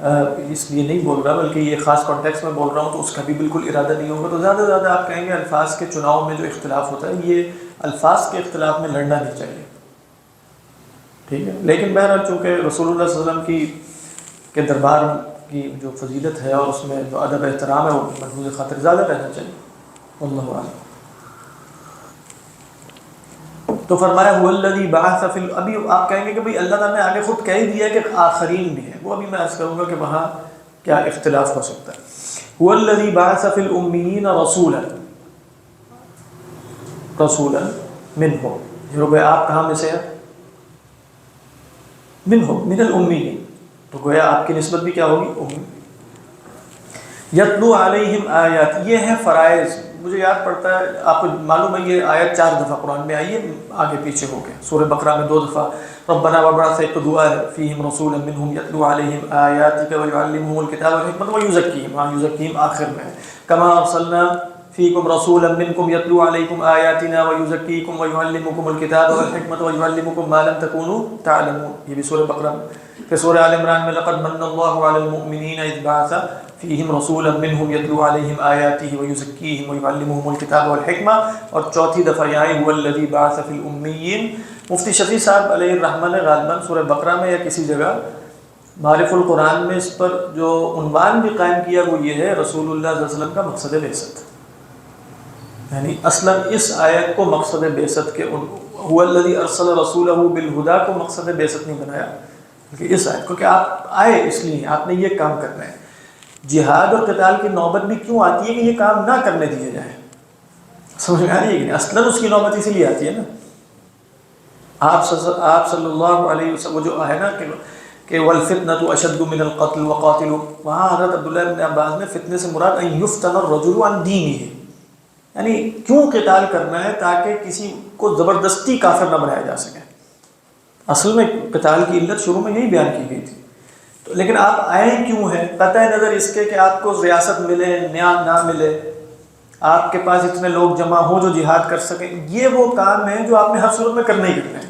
اس لیے نہیں بول رہا بلکہ یہ خاص کانٹیکس میں بول رہا ہوں تو اس کا بھی بالکل ارادہ نہیں ہوگا. تو زیادہ سے زیادہ آپ کہیں گے الفاظ کے چناؤ میں جو اختلاف ہوتا ہے یہ الفاظ کے اختلاف میں لڑنا نہیں چاہیے, ٹھیک ہے. لیکن بہرحال چونکہ رسول اللہ صلی اللہ علیہ وسلم کے دربار کی جو فضیلت ہے اور اس میں جو ادب احترام ہے وہ محفوظ خاطر زیادہ رہنا چاہیے. واللہ اعلم. تو فرمایا هو الذی بعث فی ابھی آپ کہیں گے کہ بھئی اللہ تعالیٰ نے آگے خود کہہ ہی دیا کہ آخرین بھی ہیں, وہ ابھی میں عرض کروں گا کہ وہاں کیا اختلاف ہو سکتا ہے. هو الذی بعث فی الامیین رسولا منہم, جو گویا آپ کہاں میں سے ہیں, منہم من الامیین, تو گویا آپ کی نسبت بھی کیا ہوگی, امی. یتلو علیہم آیات, یہ ہیں فرائض. مجھے یاد پڑتا ہے, آپ کو معلوم ہے یہ آیت 4 دفعہ قرآن میں آئی ہے, آگے پیچھے ہو گئے. سورہ بقرہ میں 2 دفعہ ربنا وابعث ایک دعا ہے فیہم رسولا منہم یتلو علیہم آیاتک ویعلمہم الکتاب والحکمۃ ویزکیہم, وہاں یزکیہم آخر میں ہے. کما ارسلنا فیکم رسولا منکم یتلو علیکم آیاتنا ویزکیکم ویعلمکم الکتاب والحکمۃ ویعلمکم ما لم تکونوا تعلمون, یہ بھی سورہ بقرہ میں. پھر سورہ آل عمران میں لقد من اللہ علی المؤمنین اذ بعث فیہم رسولا منہم یتلو علیہم آیاتہ ویزکیہم ویعلمہم الکتاب والحکمہ, اور چوتھی دفعہ یہاں هو الذی بعث فی الامیین. مفتی شفیع صاحب علیہ الرحمہ نے غالباً سورہ بقرہ میں یا کسی جگہ معارف القرآن میں اس پر جو عنوان بھی قائم کیا وہ یہ ہے رسول اللہ صلی اللہ علیہ وسلم کا مقصد بعثت. یعنی اصلاً اس آیت کو مقصد بعثت کے هو الذی ارسل رسولہ بالہدیٰ کو مقصد بعثت نہیں بنایا, بلکہ اس آیت کو کہ آپ آئے اس لیے آپ نے یہ کام کرنا ہے. جہاد اور قتال کی نوبت بھی کیوں آتی ہے کہ یہ کام نہ کرنے دیے جائیں, سمجھ میں آ رہی ہے کہ اصلاً اس کی نوبت اسی لیے آتی ہے نا. آپ صلی اللہ علیہ وسلم وہ جو ہے نا کہ والفتنة اشد من القتل وقاتلوا, وہاں حضرت عبداللہ بن عباس نے فتنے سے مراد ان یفتن الرجل عن دینہ, یعنی کیوں قتال کرنا ہے تاکہ کسی کو زبردستی کافر نہ بنایا جا سکے. اصل میں قتال کی علت شروع میں یہی بیان کی گئی تھی. تو لیکن آپ آئے کیوں ہیں, قطع نظر اس کے کہ آپ کو ریاست ملے نیا نہ ملے, آپ کے پاس اتنے لوگ جمع ہوں جو جہاد کر سکیں, یہ وہ کام ہے جو آپ نے ہر صورت میں کرنا ہی کرنا ہے.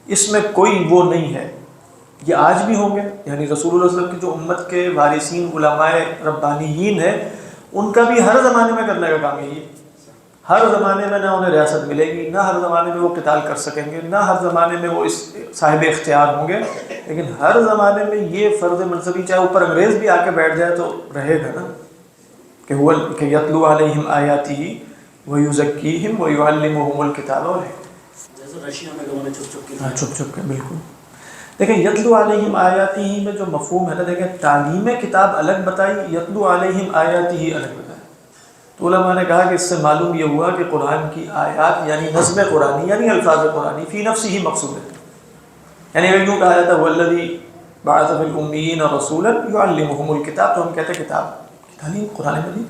اس میں کوئی وہ نہیں ہے. یہ آج بھی ہوں گے, یعنی رسول اللہ صلی اللہ علیہ وسلم کی جو امت کے وارثین علماء ربانیین ہیں ان کا بھی ہر زمانے میں کرنے کا کام یہی ہے. ہر زمانے میں نہ انہیں ریاست ملے گی, نہ ہر زمانے میں وہ قتال کر سکیں گے, نہ ہر زمانے میں وہ اس صاحب اختیار ہوں گے, لیکن ہر زمانے میں یہ فرض منصبی چاہے اوپر انگریز بھی آ کے بیٹھ جائے تو رہے گا نا کہ یتلو علیہم آیاتہ ویزکیہم ویعلمہم الکتاب والحکمہ. جیسے رشیا میں لوگوں نے چھپ چھپ کے بالکل. دیکھیں یتلو علیہم آیاتہ میں جو مفہوم ہے نا, دیکھیں تعلیم کتاب الگ بتائی, یتلو علیہم آیاتہ الگ بتائی. تو علماء نے کہا کہ اس سے معلوم یہ ہوا کہ قرآن کی آیات یعنی نظم قرآنی یعنی الفاظ قرآنی فی نفسی ہی مقصود ہے. یعنی اگر یوں کہا جاتا ہے والذی بعث فی الامیین رسولا یعلمہم الکتاب, تو ہم کہتے ہیں کتاب کی تعلیم قرآن مجید.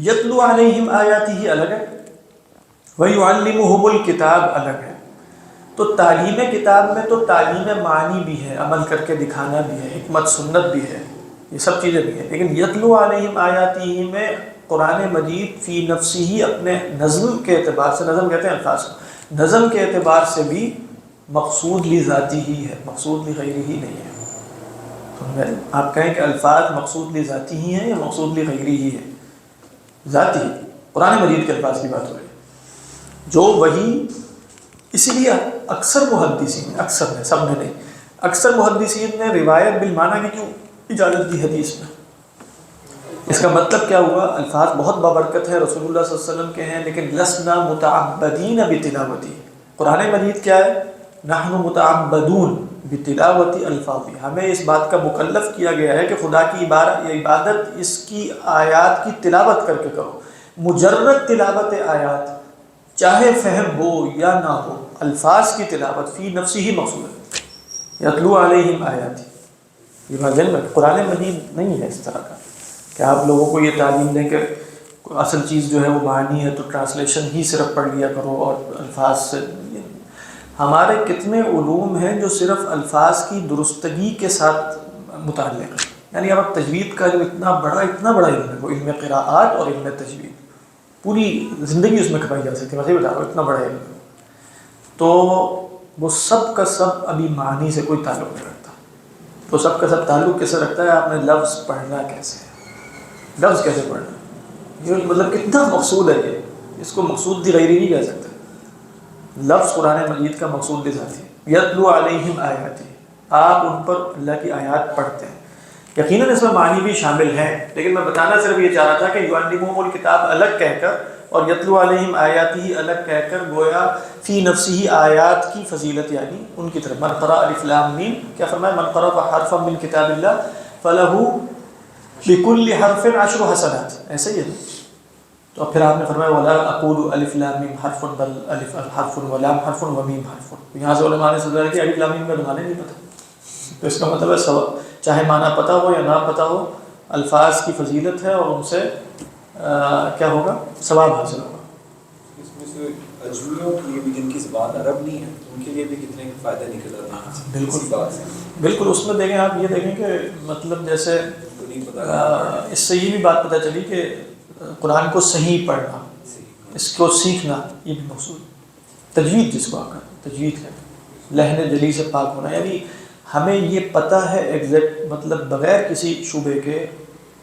یتلو علیہم آیاتہ الگ ہے, ویعلمہم الکتاب الگ ہے. تو تعلیم کتاب میں تو تعلیم معنی بھی ہے, عمل کر کے دکھانا بھی ہے, حکمت سنت بھی ہے, یہ سب چیزیں بھی ہیں. لیکن یتلو علیہم آیاتہ میں قرآن مجید فی نفسی ہی اپنے نظم کے اعتبار سے, نظم کہتے ہیں الفاظ کو, نظم کے اعتبار سے بھی مقصود لی ذاتی ہی ہے, مقصود لی غیری ہی نہیں ہے. تو آپ کہیں کہ الفاظ مقصود لی ذاتی ہی ہیں یا مقصود لی غیری ہی ہے؟ ذاتی. قرآن مجید کے الفاظ کی بات ہو رہی ہے جو وہی. اسی لیے اکثر محدثین, اکثر نے, سب نے نہیں, اکثر محدثین نے روایت بالمعنی کی کیوں اجازت دی حدیث میں. اس کا مطلب کیا ہوا, الفاظ بہت بابرکت ہے, رسول اللہ صلی اللہ علیہ وسلم کے ہیں, لیکن لسنا متعبدین بتلاوتی. قرآن مجید کیا ہے, نحن متعبدون بتلاوتی الفاظی, ہمیں اس بات کا مکلف کیا گیا ہے کہ خدا کی عبادت اس کی آیات کی تلاوت کر کے کرو. مجرد تلاوت آیات, چاہے فہم ہو یا نہ ہو, الفاظ کی تلاوت فی نفسی ہی مقصود ہے. یتلو علیہم آیاتی, یہ بات میں قرآن مجید نہیں ہے اس طرح کا کہ آپ لوگوں کو یہ تعلیم دیں کہ اصل چیز جو ہے وہ معنی ہے تو ٹرانسلیشن ہی صرف پڑھ لیا کرو اور الفاظ سے. ہمارے کتنے علوم ہیں جو صرف الفاظ کی درستگی کے ساتھ متعلق ہیں. یعنی اب تجوید کا جو اتنا بڑا علم ہے وہ علم قراءات اور علم تجوید, پوری زندگی اس میں کھپائی جا سکتی ہے. ویسے بتا رہا ہوں اتنا بڑا علم ہے, تو وہ سب کا سب ابھی معنی سے کوئی تعلق نہیں رکھتا. تو سب کا سب تعلق کیسے رکھتا ہے؟ آپ نے لفظ پڑھنا کیسے ہے، لفظ کیسے پڑھنا ہے، یہ مطلب کتنا مقصود ہے یہ، اس کو مقصود دی غیری نہیں کہہ سکتے۔ لفظ قرآن مجید کا مقصود بھی ذاتی ہے، یتلو علیہم آیاتی، آپ ان پر اللہ کی آیات پڑھتے ہیں۔ یقیناً اس میں معنی بھی شامل ہیں، لیکن میں بتانا صرف یہ چاہ رہا تھا کہ یعلمہم الکتاب الگ کہہ کر اور یتلو علیہم آیاتی الگ کہہ کر گویا فی نفسی آیات کی فضیلت، یعنی ان کی طرف من قرأ الف لام میم، کیا فرمایا؟ من قرأ حرفا من کتاب اللہ فلہ بکل حرف 10 حسنات، ایسے ہی ہے۔ تو پھر آپ نے فرمایا ولا اقول الف لام میم حرف بل الف حرف ولام حرف ومیم حرف، یہاں سے علماء نے سمجھا کہ الف لام میم کا معنی نہیں پتہ، تو اس کا مطلب ہے چاہے معنی پتہ ہو یا نہ پتہ ہو، الفاظ کی فضیلت ہے اور ان سے کیا ہوگا؟ ثواب حاصل ہوگا۔ اس میں سے اجمیوں کے لیے بھی جن کی زبان عرب نہیں ہے ان کے لیے بھی کتنے فائدہ نکل آتا ہے۔ بالکل بالکل، اس میں دیکھیں آپ، یہ دیکھیں کہ مطلب جیسے اس سے یہ بھی بات پتہ چلی کہ قرآن کو صحیح پڑھنا، اس کو سیکھنا، یہ بھی مقصود تجوید، جس کو آپ کہتے ہیں تجوید ہے، لہن جلی سے پاک ہونا، یعنی ہمیں یہ پتہ ہے ایگزیکٹ، مطلب بغیر کسی شبے کے،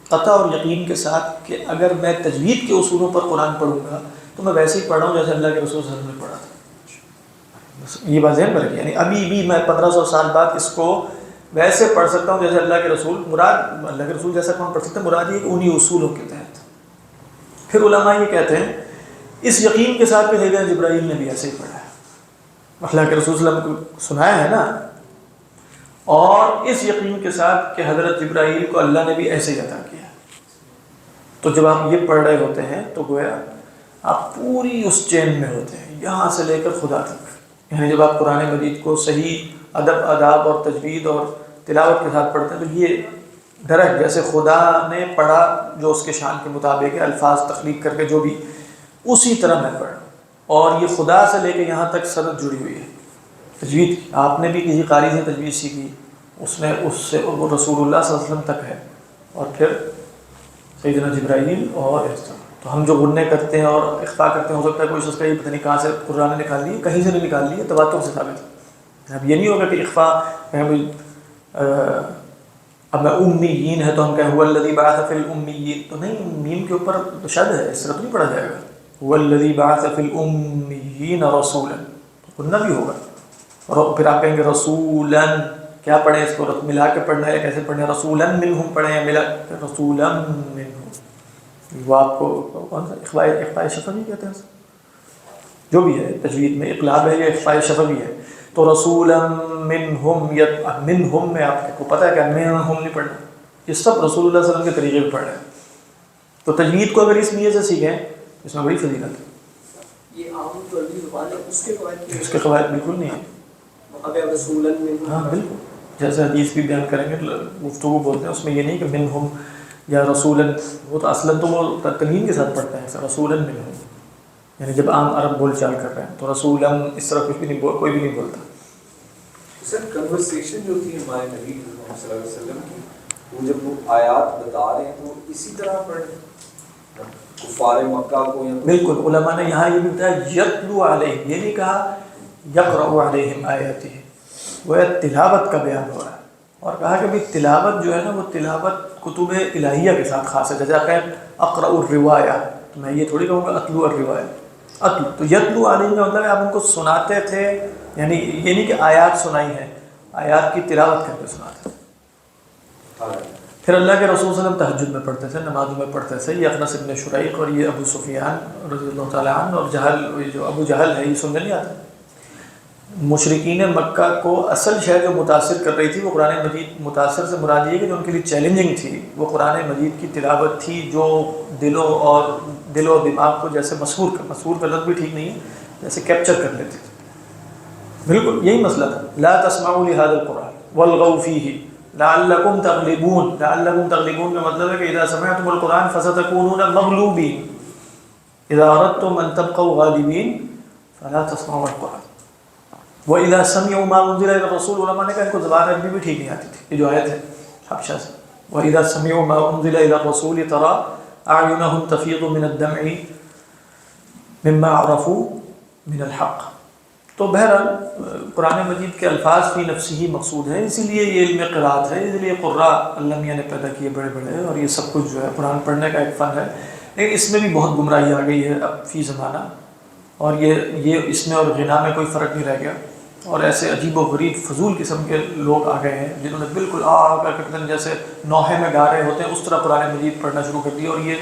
قطع اور یقین کے ساتھ، کہ اگر میں تجوید کے اصولوں پر قرآن پڑھوں گا تو میں ویسے ہی پڑھ رہا ہوں جیسے اللہ کے رسول صلی اللہ علیہ وسلم نے پڑھا تھا۔ بس یہ بات ذہن میں رکھیے، یعنی ابھی بھی میں 1500 سال بعد اس کو ویسے پڑھ سکتا ہوں جیسے اللہ کے رسول، مراد اللہ کے رسول جیسا کون پڑھ سکتا ہے؟ مراد یہ کہ انہی اصولوں کے تحت۔ پھر علماء یہ کہتے ہیں اس یقین کے ساتھ کہ سیدنا جبرائیل نے بھی ایسے ہی پڑھا ہے، اللہ کے رسول صلی اللہ علیہ وسلم کو سنایا ہے نا، اور اس یقین کے ساتھ کہ حضرت جبرائیل کو اللہ نے بھی ایسے ہی عطا کیا۔ تو جب آپ یہ پڑھ رہے ہوتے ہیں تو گویا آپ پوری اس چین میں ہوتے ہیں، یہاں سے لے کر خدا تک، یعنی جب آپ قرآن مجید کو صحیح ادب آداب اور تجوید اور تلاوت کے ساتھ پڑھتے ہیں تو یہ ڈائریکٹ جیسے خدا نے پڑھا جو اس کے شان کے مطابق ہے، الفاظ تخلیق کر کے جو بھی، اسی طرح میں پڑھا، اور یہ خدا سے لے کے یہاں تک سند جڑی ہوئی ہے تجوید کی۔ آپ نے بھی کسی قاری سے تجوید سیکھی، اس نے اس سے وہ رسول اللہ صلی اللہ علیہ وسلم تک ہے، اور پھر سیدنا جبرائیل، اور اس طرح۔ تو ہم جو غنّے کرتے ہیں اور اخفاء کرتے ہیں، ہو سکتا ہے کوئی شخص کا یہ پتہ نہیں کہاں سے قرآن نے نکال لی، کہیں سے نہیں نکال لی، تواتر سے ثابت ہے۔ اب یہ نہیں ہوگا کہ اخفاء اب میں امیین ہے تو ہم کہیں هو الذی بعث فی الامیین، تو نہیں، میم کے اوپر شد ہے، اس طرح تو نہیں پڑھا جائے گا هو الذی بعث فی الامیین رسولا، غنّہ بھی ہوگا، اور پھر آپ کہیں گے رسولا، کیا پڑھیں اس کو؟ ملا کے پڑھنا ہے، کیسے پڑھنا ہے؟ رسولا منہم پڑھیں یا ملا رسولا منہم، وہ آپ کو کون سا اخفاء شفوی کہتے ہیں، جو بھی ہے تجوید میں اقلاب ہے یا اخفاء شفوی ہے۔ تو رسولا منہم، منہم میں آپ کو پتہ ہے کہ منہم نہیں پڑھنا، یہ سب رسول اللہ صلی اللہ علیہ وسلم کے طریقے پہ پڑھ رہے ہیں۔ تو تجوید کو اگر اس نیت سے سیکھیں اس میں بڑی فضیلت ہے۔ یہ عام جو عربی زبان ہے اس کے قواعد اس کے قواعد بالکل نہیں ہیں، اگر رسولاً منہم، ہاں بالکل، جیسے حدیث بھی بیان کریں گے گفتگو بولتے ہیں، اس میں یہ نہیں کہ منہم یا رسولاً، وہ تو اصلاً تو وہ تنوین کے ساتھ پڑھتے ہیں رسولاً منہم، یعنی جب عام عرب بول چال کر رہے ہیں تو رسولاً اس طرح کچھ بھی نہیں، کوئی بھی نہیں بولتا۔ سر کنورسیشن جو تھی ہمارے نبی محمد صلی اللہ علیہ وسلم کی، وہ جب وہ آیات بتا رہے ہیں تو اسی طرح پڑھ کفار مکہ کو، یا بالکل، علماء نے یہاں یہ بھی بتایا یتلو علیہم، یہ نہیں کہا یقرأ علیہم آیاتہ، وہ تلاوت کا بیان ہو رہا ہے، اور کہا کہ بھی تلاوت جو ہے نا وہ تلاوت کتب الہیہ کے ساتھ خاص ہے، جیسے آپ کہیں اقرأ الروایہ، تو میں یہ تھوڑی کہوں گا اتلو الروایہ، اتلو تو یتلو علیہم کا مطلب ہے آپ ان کو سناتے تھے، یعنی یہ نہیں کہ آیات سنائی ہیں، آیات کی تلاوت کر کے سناتے تھے۔ پھر اللہ کے رسول صلی اللہ علیہ وسلم تہجد میں پڑھتے تھے، نمازوں میں پڑھتے تھے، یہ اخنس ابن شریق اور یہ ابو سفیان رضی اللہ تعالیٰ عنہ اور جہل، جو ابو جہل ہے، یہ سننے نہیں آتا۔ مشرکین مکہ کو اصل شے جو متاثر کر رہی تھی وہ قرآن مجید، متاثر سے مراد یہ کہ جو ان کے لیے چیلنجنگ تھی وہ قرآن مجید کی تلاوت تھی، جو دل و دماغ کو جیسے مسحور کا لفظ بھی ٹھیک نہیں ہے، جیسے کیپچر کر لیتے تھے۔ بالکل یہی مسئلہ تھا، لا تسمعوا لهذا القرآن والغوا فيه لعلكم تغلبون، لعلكم تغلبون کا مطلب ہے کہ اذا سمعتم القرآن فستكونون مغلوبين، اذا اردتم ان تبقوا غالبين فلا تسمعوا القرآن، وَإِذَا سَمِعُوا مَا أُنزِلَ إِلَى الرَّسُولِ، علماء نے کہا ان کو زبان عربی بھی ٹھیک نہیں آتی تھی، یہ جو آیت ہے حبشہ سے، وَإِذَا سَمِعُوا مَا أُنزِلَ إِلَى الرَّسُولِ تَرَى أَعْيُنَهُمْ تَفِيضُ مِنَ الدَّمْعِ مِمَّا عَرَفُوا مِنَ الْحَقِّ، تو بہرحال قرآن مجید کے الفاظ فی نفسی ہی مقصود ہیں، اسی لیے یہ علم قرات ہے، اسی لیے قراء اللہ میاں نے پیدا کیے بڑے بڑے، اور یہ سب کچھ جو ہے قرآن پڑھنے کا ایک فن ہے، لیکن اس میں بھی بہت گمراہی آ گئی ہے اب فی زمانہ، اور یہ اس میں اور غنا میں کوئی فرق نہیں رہ گیا، اور ایسے عجیب و غریب فضول قسم کے لوگ آ گئے ہیں جنہوں نے بالکل کر جیسے نوحے میں گا رہے ہوتے ہیں اس طرح قرآن مجید پڑھنا شروع کر دیا، اور یہ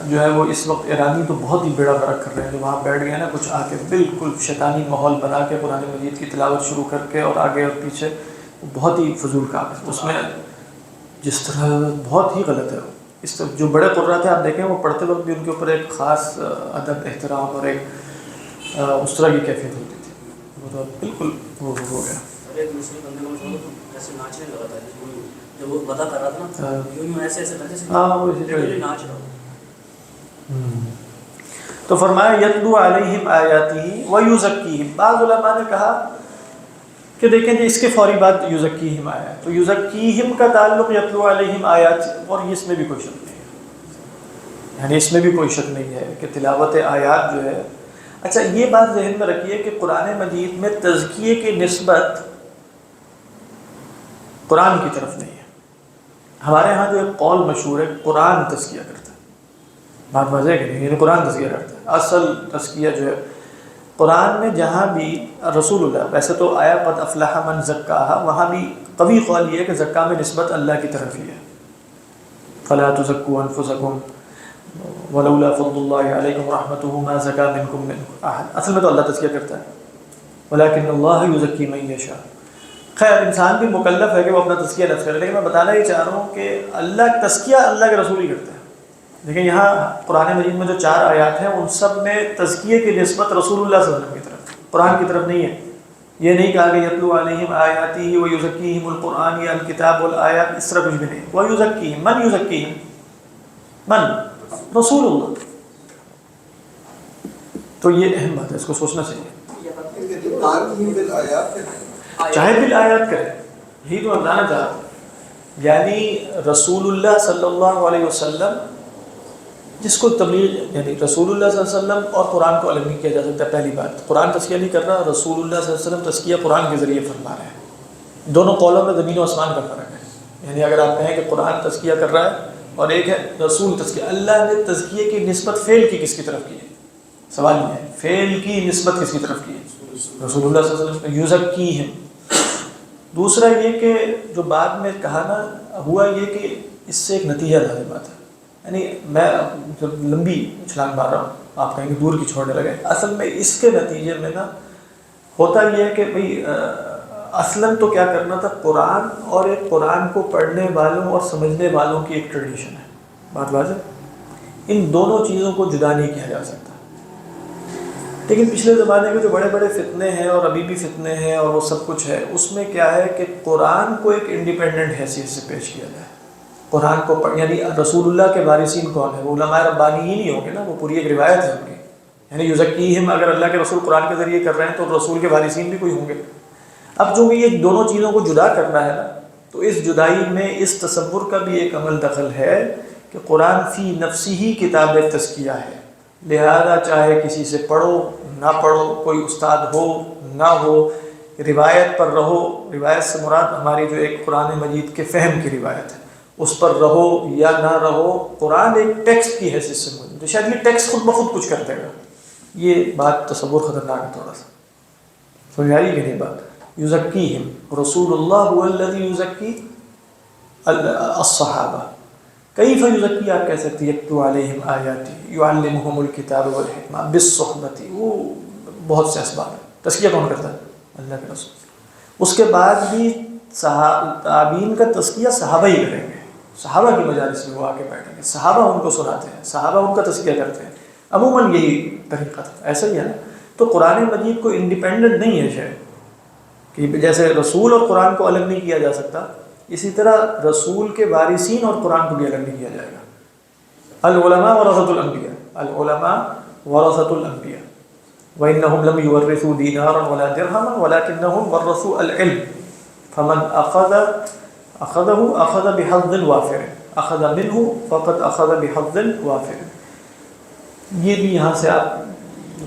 جو ہے وہ اس وقت ایرانی تو بہت ہی بیڑا غرق کر رہے ہیں، جو وہاں بیٹھ گئے نا کچھ آ کے بالکل شیطانی ماحول بنا کے قرآن مجید کی تلاوت شروع کر کے اور آگے اور پیچھے، بہت ہی فضول کام ہے اس میں، جس طرح بہت ہی غلط ہے اس طرح جو بڑے قرآن تھے آپ دیکھیں وہ پڑھتے وقت بھی ان کے اوپر ایک خاص ادب احترام اور ایک اس طرح کی کیفیت ہوتی تھی، وہ تو بالکل وہ ہو گیا۔ ایک مسلم بندے کو چھوڑو تو ایسے ناچنے لگا تھا، جب وہ وعدہ کر رہا تھا نا یوں ایسے ایسے کرتے سے وہ ناچ رہا ہو۔ تو فرمایا یتلو علیہم آیاتہ ویزکیہم، بعض علماء نے کہا کہ دیکھیں جی اس کے فوری بعد یزکیہم آیا، تو یزکیہم کا تعلق یتلو علیہم آیات، اور اس میں بھی کوئی شک نہیں ہے، یعنی اس میں بھی کوئی شک نہیں ہے کہ تلاوت آیات جو ہے، اچھا یہ بات ذہن میں رکھیے کہ قرآن مجید میں تزکیے کی نسبت قرآن کی طرف نہیں ہے، ہمارے ہاں جو ایک قول مشہور ہے قرآن تزکیہ کرتا ہے، بات واضح ہے کہ نہیں، یعنی قرآن تزکیہ کرتا ہے، اصل تزکیہ جو ہے قرآن میں جہاں بھی رسول اللہ، ویسے تو آیا قد افلح من زکاہا، وہاں بھی قوی قول یہ ہے کہ زکا میں نسبت اللہ کی طرف ہی ہے، فلا تزکوا انفسکم ولولا فضل اللہ علیکم ورحمتہ ما زکا منکم من احد، اصل میں تو اللہ تزکیہ کرتا ہے، ولکن اللہ یزکی من یشاء۔ خیر انسان بھی مکلف ہے کہ وہ اپنا تزکیہ نفس کرے، لیکن میں بتانا یہ چاہ رہا ہوں کہ اللہ تزکیہ اللہ کے رسول ہی کرتا ہے، لیکن یہاں قرآن مجید میں جو 4 آیات ہیں ان سب میں تزکیے کی نسبت رسول اللہ صلی اللہ علیہ وسلم کی طرف، قرآن کی طرف نہیں ہے، یہ نہیں کہا کہ یتلو علیہم آیاتہ ویزکیہم القرآن یا الکتاب والآیات، اس طرح کچھ بھی نہیں، ویزکیہم، من یزکیہم، من رسول اللہ، تو یہ اہم بات ہے، اس کو سوچنا چاہیے، چاہے بالآیات کرے، یہی تو بتانا چاہ رہا ہوں، یعنی رسول اللہ صلی اللہ علیہ وسلم جس کو تبلیغ، یعنی رسول اللہ صلی اللہ علیہ وسلم اور قرآن کو الگ نہیں کیا جا سکتا، پہلی بات قرآن تزکیہ نہیں کر رہا، رسول اللہ صلی اللہ علیہ وسلم تزکیہ قرآن کے ذریعے فرما رہے ہیں، دونوں قولوں میں زمین و آسمان کا فرق ہے، یعنی اگر آپ کہیں کہ قرآن تزکیہ کر رہا ہے اور ایک ہے رسول تزکیہ، اللہ نے تزکیے کی نسبت فعل کی کس کی طرف کی ہے، سوال یہ ہے فعل کی نسبت کس کی طرف کی ہے، رسول اللہ صلی اللہ علیہ وسلم یزکیہم۔ دوسرا یہ کہ جو بعد میں کہا نا، ہوا یہ کہ اس سے ایک نتیجہ لازم آتا ہے، یعنی میں جب لمبی چھلانگ مار رہا ہوں آپ کہیں گے دور کی چھوڑنے لگے، اصل میں اس کے نتیجے میں نا ہوتا یہ ہے کہ بھئی اصلاً تو کیا کرنا تھا، قرآن اور ایک قرآن کو پڑھنے والوں اور سمجھنے والوں کی ایک ٹریڈیشن ہے، بات واضح، ان دونوں چیزوں کو جدا نہیں کیا جا سکتا، لیکن پچھلے زمانے کے جو بڑے بڑے فتنے ہیں اور ابھی بھی فتنے ہیں اور وہ سب کچھ ہے، اس میں کیا ہے کہ قرآن کو ایک انڈیپینڈنٹ حیثیت سے پیش کیا جائے، قرآن کو یعنی رسول اللہ کے وارثین کون ہیں، وہ علماء ربانی ہی نہیں ہوں گے نا، وہ پوری ایک روایت ہے ان کی، یعنی یزکیہم اگر اللہ کے رسول قرآن کے ذریعے کر رہے ہیں تو رسول کے وارثین بھی کوئی ہوں گے، اب جو بھی یہ دونوں چیزوں کو جدا کرنا ہے نا، تو اس جدائی میں اس تصور کا بھی ایک عمل دخل ہے کہ قرآن فی نفسی ہی کتاب تزکیہ ہے، لہذا چاہے کسی سے پڑھو نہ پڑھو، کوئی استاد ہو نہ ہو، روایت پر رہو، روایت سے مراد ہماری جو ایک قرآن مجید کے فہم کی روایت ہے اس پر رہو یا نہ رہو، قرآن ایک ٹیکسٹ کی حیثیت سے موجود ہے، شاید یہ ٹیکسٹ خود بخود کچھ کر دے گا، یہ بات تصور خطرناک ہے تھوڑا سا، سمجھ آئی کہ نہیں بات، یزکیہم رسول اللہ هو الذی یزکی الصحابہ، کیف یزکی آپ کہہ سکتے یتلو علیہم آیاتہ یعلمہم الکتاب والحکمہ بالصحبۃ، وہ بہت سے اسباب ہیں، تزکیہ کون کرتا ہے، اللہ کے رسول، اس کے بعد بھی تابعین کا تزکیہ صحابہ ہی کریں گے، صحابہ کی مجالس میں وہ آ کے بیٹھیں گے، صحابہ ان کو سناتے ہیں، صحابہ ان کا تزکیہ کرتے ہیں، عموماً یہی طریقہ تھا، ایسا ہی ہے نا، تو قرآن مجید کو انڈیپینڈنٹ نہیں ہے شاید کہ جیسے رسول اور قرآن کو الگ نہیں کیا جا سکتا، اسی طرح رسول کے وارثین اور قرآن کو بھی الگ نہیں کیا جائے گا، العلماء ورثۃ الانبیاء، العلماء ورثۃ الانبیاء وانہم لم یورثوا دینارا ولا درہما ولکنہم ورثوا العلم فمن اخذہ اخذ بحظ وافر اخذ منہ فقد اخذ بحظ وافر، یہ بھی یہاں سے آپ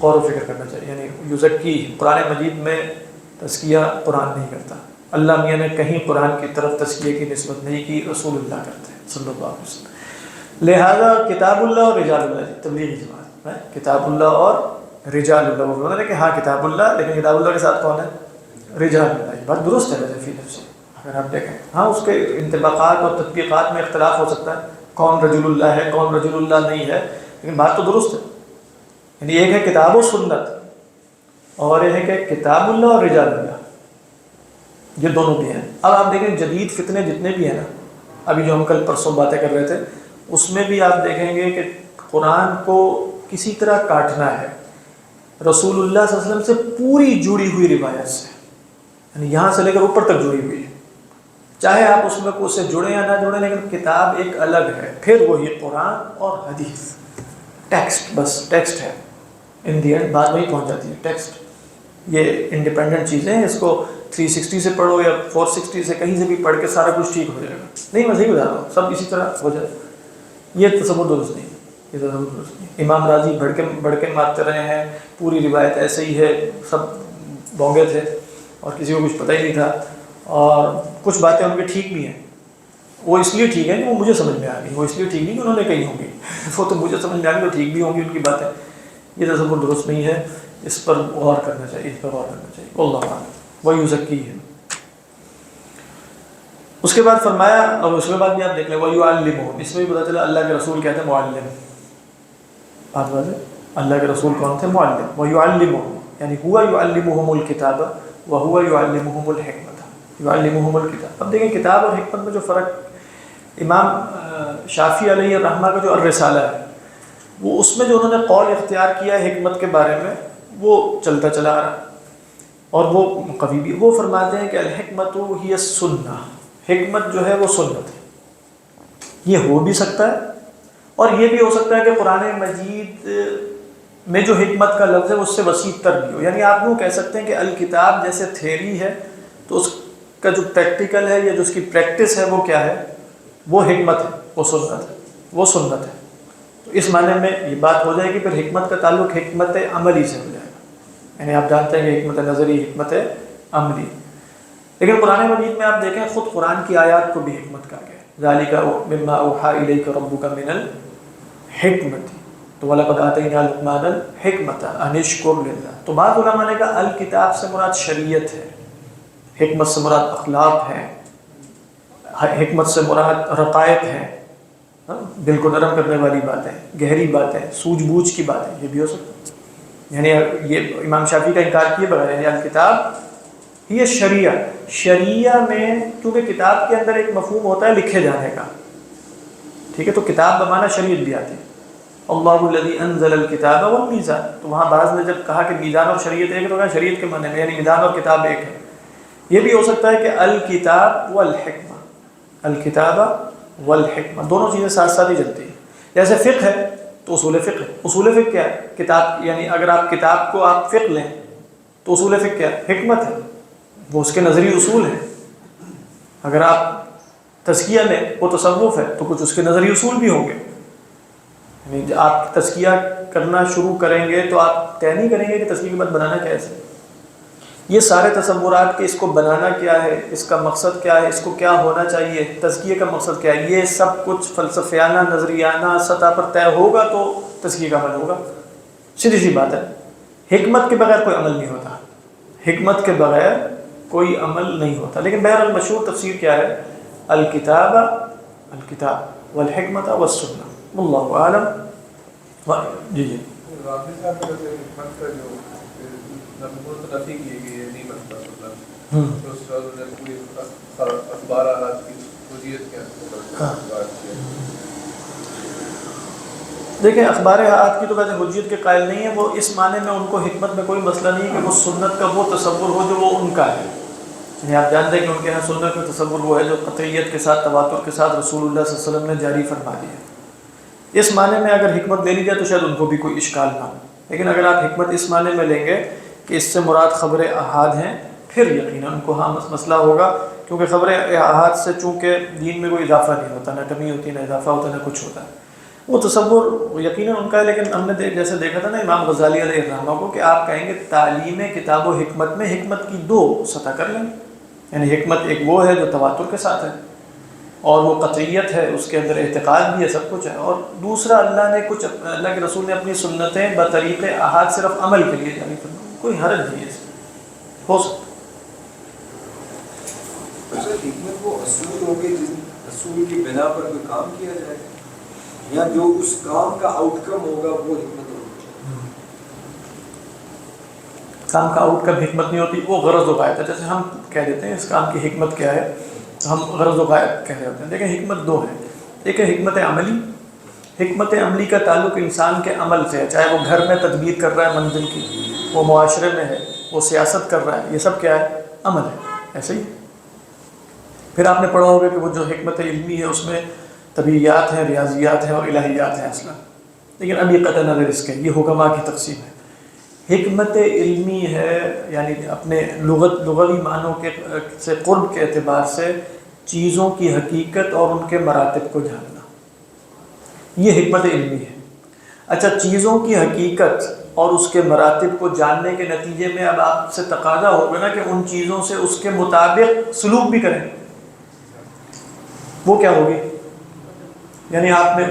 غور و فکر کرنا چاہیے. یعنی یزکی، قرآن مجید میں تزکیہ قرآن نہیں کرتا. اللہ میاں نے کہیں قرآن کی طرف تزکیے کی نسبت نہیں کی، رسول اللہ کرتے ہیں صلی اللہ علیہ وسلم. لہذا کتاب اللہ اور رجال اللہ، تبلیغی جماعت ہے کتاب اللہ اور رجال اللہ. وہ بولتے ہیں کہ ہاں کتاب اللہ، لیکن کتاب اللہ کے ساتھ کون ہے؟ رجال اللہ. یہ بات درست ہے ویسے فی نفسی اگر آپ دیکھیں. ہاں اس کے انطباقات اور تطبیقات میں اختلاف ہو سکتا ہے، کون رجل اللہ ہے کون رجل اللہ نہیں ہے، لیکن بات تو درست ہے. یعنی ایک ہے کتاب و سنت اور ایک ہے کہ کتاب اللہ اور رجال اللہ، یہ دونوں بھی ہیں. اب آپ دیکھیں جدید فتنے جتنے بھی ہیں نا، ابھی جو ہم کل پرسوں باتیں کر رہے تھے اس میں بھی آپ دیکھیں گے کہ قرآن کو کسی طرح کاٹنا ہے رسول اللہ صلی اللہ علیہ وسلم سے پوری جڑی ہوئی روایت سے، یعنی یہاں سے لے کر اوپر تک جڑی ہوئی ہے. چاہے آپ اس میں اس سے جڑیں یا نہ جڑیں، لیکن کتاب ایک الگ ہے. پھر وہی قرآن اور حدیث، ٹیکسٹ، بس ٹیکسٹ ہے. ان دی اینڈ بات وہی پہنچ جاتی ہے، ٹیکسٹ. یہ انڈیپینڈنٹ چیزیں ہیں، اس کو 360 سے پڑھو یا 460 سے کہیں سے بھی پڑھ کے سارا کچھ ٹھیک ہو جائے گا. نہیں میں صحیح بتا رہا ہوں، سب اسی طرح ہو جائے. یہ تصور درست نہیں، یہ تصور درست نہیں. امام راضی بڑھ کے مارتے رہے ہیں، پوری روایت ایسے ہی ہے، سب بونگے تھے اور کسی کو کچھ پتہ ہی نہیں تھا. اور کچھ باتیں ان کی ٹھیک بھی ہیں، وہ اس لیے ٹھیک ہے کہ وہ مجھے سمجھ میں آ گئی، وہ اس لیے ٹھیک نہیں کہ انہوں نے کہی ہوں گی، وہ تو مجھے سمجھ میں آ گئی، تو ٹھیک بھی ہوں گی ان کی باتیں. یہ تصور درست نہیں ہے، اس پر غور کرنا چاہیے، اس پر غور کرنا چاہیے. اللہ اعلم. وَيُزَكِّيهِمْ ہے. اس کے بعد فرمایا، اور اس کے بعد بھی آپ دیکھ لیں وَيُعَلِّمُهُمْ، اس میں بھی پتہ چلا اللہ کے رسول کیا تھے؟ معلم. بات واضح، اللہ کے رسول کون تھے؟ معلم. وَيُعَلِّمُهُمْ یعنی هُوَ يُعَلِّمُهُمُ الْكِتَابَ وَهُوَ يُعَلِّمُهُمُ الْحِكْمَةَ. يُعَلِّمُهُمُ الْكِتَابَ. اب دیکھیں کتاب اور حکمت میں جو فرق، امام شافعی علیہ الرحمہ کا جو الرسالہ ہے، وہ اس میں جو انہوں نے قول اختیار کیا ہے حکمت کے بارے میں، وہ چلتا چلا آ رہا اور وہ قوی بھی. وہ فرماتے ہیں کہ الحکمت ہی السنہ، حکمت جو ہے وہ سنت ہے. یہ ہو بھی سکتا ہے اور یہ بھی ہو سکتا ہے کہ قرآن مجید میں جو حکمت کا لفظ ہے اس سے وسیع تر بھی ہو. یعنی آپ لوگ کہہ سکتے ہیں کہ الکتاب جیسے تھیری ہے تو اس کا جو پریکٹیکل ہے یا جو اس کی پریکٹس ہے وہ کیا ہے؟ وہ حکمت ہے، وہ سنت ہے، وہ سنت ہے. تو اس معنی میں یہ بات ہو جائے گی. پھر حکمت کا تعلق حکمت عملی سے ہو جائے گا. یعنی آپ جانتے ہیں کہ حکمت نظری، حکمت عملی. لیکن قرآن مجید میں آپ دیکھیں خود قرآن کی آیات کو بھی حکمت کہا گیا ہے. ذَلِكَ مِمَّا أَوْحَىٰ إِلَيْكَ رَبُّكَ مِنَ الْحِكْمَةِ تو وَلَقَدْ آتَيْنَا لُقْمَانَ الْحِكْمَةَ أَنِ اشْكُرْ لِلَّهِ. تو بعض علماء نے کہا الکتاب سے مراد شریعت ہے، حکمت سے مراد اخلاق ہے، حکمت سے مراد رقائق ہے، دل کو نرم کرنے والی باتیں، گہری باتیں، سوجھ بوجھ کی باتیں. یہ بھی ہو سکتا ہے. یعنی یہ امام شافعی کا انکار کیے بغیر، یعنی الکتاب یہ شریعہ. شریعہ میں کیونکہ کتاب کے اندر ایک مفہوم ہوتا ہے لکھے جانے کا، ٹھیک ہے، تو کتاب بمانا شریعت بھی آتی ہے. اللہ الذی انزل الکتاب والمیزان. تو وہاں بعض نے جب کہا کہ میزان اور شریعت ایک، تو کہا شریعت کے معنی میں یعنی میزان اور کتاب ایک ہے. یہ بھی ہو سکتا ہے کہ الکتاب والحکمہ، الکتاب والحکمہ دونوں چیزیں ساتھ ساتھ ہی چلتی ہیں. جیسے فقہ ہے تو اصول فقہ ہے. اصول فقہ کیا ہے؟ کتاب. یعنی اگر آپ کتاب کو آپ فقہ لیں تو اصول فقہ کیا ہے؟ حکمت ہے، وہ اس کے نظری اصول ہیں. اگر آپ تزکیہ لیں وہ تصوف ہے تو کچھ اس کے نظری اصول بھی ہوں گے. یعنی آپ تزکیہ کرنا شروع کریں گے تو آپ طے نہیں کریں گے کہ تزکیہ کے بعد بنانا کیسے. یہ سارے تصورات کہ اس کو بنانا کیا ہے، اس کا مقصد کیا ہے، اس کو کیا ہونا چاہیے، تزکیہ کا مقصد کیا ہے، یہ سب کچھ فلسفیانہ نظریانہ سطح پر طے ہوگا تو تزکیہ کا عمل ہوگا. سیدھی سی بات ہے. حکمت کے بغیر کوئی عمل نہیں ہوتا، حکمت کے بغیر کوئی عمل نہیں ہوتا. لیکن بہرحال مشہور تفسیر کیا ہے؟ الکتاب والحکمت والسنہ. اللہ عالم. جی جی رابطے صاحب کا حکمت کا جو نفی کی گئی ہے نہیں بنتا سنت، تو اس وقت نے پوری اخبار آج کی وجیت کے بات کیا. دیکھیں اخبار احاد کی تو ویسے حجیت کے قائل نہیں ہیں. وہ اس معنی میں ان کو حکمت میں کوئی مسئلہ نہیں ہے کہ وہ سنت کا وہ تصور ہو جو وہ ان کا ہے. یعنی آپ جانتے ہیں کہ ان کے یہاں سنت کا تصور وہ ہے جو قطعیت کے ساتھ تواتر کے ساتھ رسول اللہ صلی اللہ علیہ وسلم نے جاری فرما دیا. اس معنی میں اگر حکمت لے لی جائے تو شاید ان کو بھی کوئی اشکال نہ ہو. لیکن اگر آپ حکمت اس معنی میں لیں گے کہ اس سے مراد خبر احاد ہیں، پھر یقیناً ان کو ہاں مسئلہ ہوگا. کیونکہ خبر احاد سے چونکہ دین میں کوئی اضافہ نہیں ہوتا، نہ کمی ہوتی، نہ اضافہ ہوتا، نہ کچھ ہوتا ہے. وہ تصور یقیناً ان کا ہے، لیکن ہم نے جیسے دیکھا تھا نا امام غزالی علیہ الرحمہ کو، کہ آپ کہیں گے تعلیم کتاب و حکمت میں حکمت کی دو سطح کر لیں، یعنی حکمت ایک وہ ہے جو تواتر کے ساتھ ہے اور وہ قطعیت ہے، اس کے اندر اعتقاد بھی ہے، سب کچھ ہے، اور دوسرا اللہ نے کچھ اللہ کے رسول نے اپنی سنتیں بطریق احاد صرف عمل کے لیے جاری کرنا، کوئی حرج نہیں ہے اس میں، ہو سکتا ہے۔ حکمت وہ اصول ہو گئے جس اصول کی بنا پر کوئی کام کیا جائے یا جو اس کام کا آؤٹ کم ہوگا وہ حکمت ہوگی۔ کام کا آؤٹ کم حکمت نہیں ہوتی، وہ غرض و غایت ہے، جیسے ہم کہہ دیتے ہیں اس کام کی حکمت کیا ہے، ہم غرض و غایت کہہ رہے ہوتے ہیں، لیکن حکمت دو ہیں، ایک ہے حکمت عملی، حکمت عملی کا تعلق انسان کے عمل سے ہے، چاہے وہ گھر میں تدبیر کر رہا ہے منزل کی، وہ معاشرے میں ہے، وہ سیاست کر رہا ہے، یہ سب کیا ہے؟ عمل ہے، ایسے ہی۔ پھر آپ نے پڑھا ہوگا کہ وہ جو حکمت علمی ہے اس میں طبیعیات ہیں، ریاضیات ہیں اور الہیات ہیں اصلا، لیکن اب یہ قطع نظر اس کے یہ حکماء کی تقسیم ہے۔ حکمت علمی ہے یعنی اپنے لغوی معنوں کے سے قرب کے اعتبار سے چیزوں کی حقیقت اور ان کے مراتب کو جاننا، یہ حکمت علمی ہے۔ اچھا، چیزوں کی حقیقت اور اس کے مراتب کو جاننے کے نتیجے میں اب آپ سے تقاضا ہوگا نا کہ ان چیزوں سے اس کے مطابق سلوک بھی کریں، وہ کیا ہوگی؟ یعنی آپ نے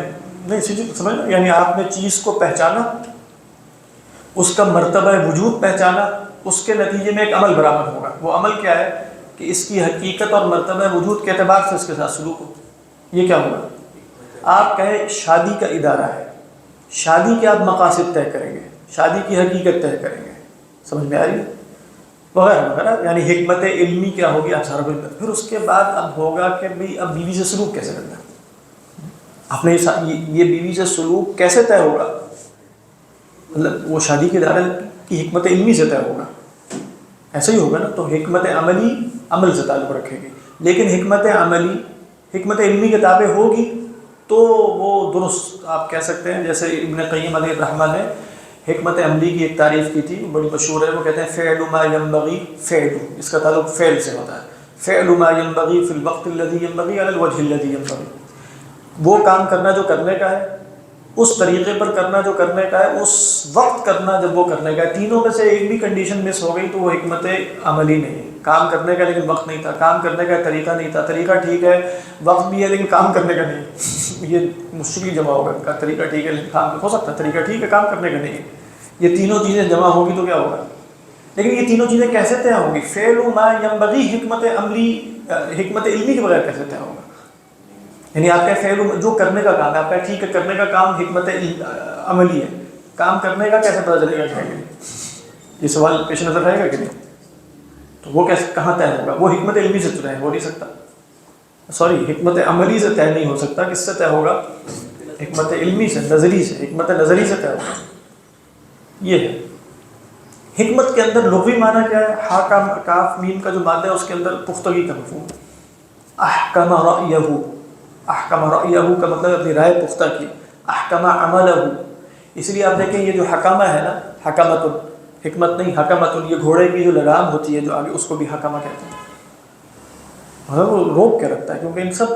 نہیں سمجھنا، یعنی آپ نے چیز کو پہچانا، اس کا مرتبہ وجود پہچانا، اس کے نتیجے میں ایک عمل برآمد ہوگا، وہ عمل کیا ہے کہ اس کی حقیقت اور مرتبہ وجود کے اعتبار سے اس کے ساتھ سلوک ہو، یہ کیا ہوگا؟ آپ کہیں شادی کا ادارہ ہے، شادی کے آپ مقاصد طے کریں گے، شادی کی حقیقت طے کریں گے، سمجھ میں آ رہی ہے؟ وغیرہ وغیرہ، یعنی حکمت علمی کیا ہوگی آپ سارا کچھ، پھر اس کے بعد اب ہوگا کہ بھئی اب بیوی سے سلوک کیسے کرنا ہے، آپ نے یہ بیوی سے سلوک کیسے طے ہوگا، مطلب وہ شادی کے ادارے کی حکمت علمی سے طے ہوگا، ایسا ہی ہوگا نا۔ تو حکمت عملی عمل سے تعلق رکھے گی، لیکن حکمت عملی حکمت علمی کے تابع ہوگی تو وہ درست آپ کہہ سکتے ہیں، جیسے ابن قیم علیہ الرحمہ نے حکمت عملی کی ایک تعریف کی تھی، بڑی مشہور ہے، وہ کہتے ہیں فعل ما ينبغي فعل، اس کا تعلق فعل سے ہوتا ہے، فعل ما ينبغي في الوقت الذي ينبغي على الوجه الذي ينبغي، وہ کام کرنا جو کرنے کا ہے، اس طریقے پر کرنا جو کرنے کا ہے، اس وقت کرنا جب وہ کرنے کا ہے، تینوں میں سے ایک بھی کنڈیشن مس ہو گئی تو وہ حکمت عملی نہیں ہے، کام کرنے کا لیکن وقت نہیں تھا، کام کرنے کا طریقہ نہیں تھا، طریقہ ٹھیک ہے، وقت بھی ہے لیکن کام کرنے کا نہیں، یہ مشکل جمع ہوگا، کا طریقہ ٹھیک ہے لیکن کام ہو سکتا ہے، طریقہ ٹھیک ہے کام کرنے کا نہیں ہے، یہ تینوں چیزیں جمع ہوگی تو کیا ہوگا؟ لیکن یہ تینوں چیزیں کیسے طے ہوں گی؟ فعل ما ينبغي حکمت عملی حکمت علمی کے بغیر کیسے طے ہوگا؟ یعنی آپ کا فعل جو کرنے کا کام ہے، آپ کا ٹھیک ہے کرنے کا کام حکمت عملی ہے، کام کرنے کا کیسے پتہ چلے گا؟ یہ سوال پیش نظر رہے گا کہ نہیں؟ تو وہ کیسے کہاں طے ہوگا؟ وہ حکمت علمی سے طے ہو نہیں سکتا، سوری حکمت عملی سے طے نہیں ہو سکتا، کس سے طے ہوگا؟ حکمت علمی سے، نظری سے، حکمت نظری سے طے ہوگا۔ یہ ہے حکمت کے اندر لغوی معنی کیا ہے؟ ہا کاف میم کا جو مادہ ہے اس کے اندر پختگی کا مفہوم، احکم رأیہ، احکم رأیہ کا مطلب اپنی رائے پختہ کی، احکم عملہ، اس لیے آپ دیکھیں یہ جو حکامہ ہے نا، حکمت حکمت نہیں حکمت، یہ گھوڑے کی جو لگام ہوتی ہے جو آگے، اس کو بھی حکامہ کہتے ہیں، وہ روک کے رکھتا ہے، کیونکہ ان سب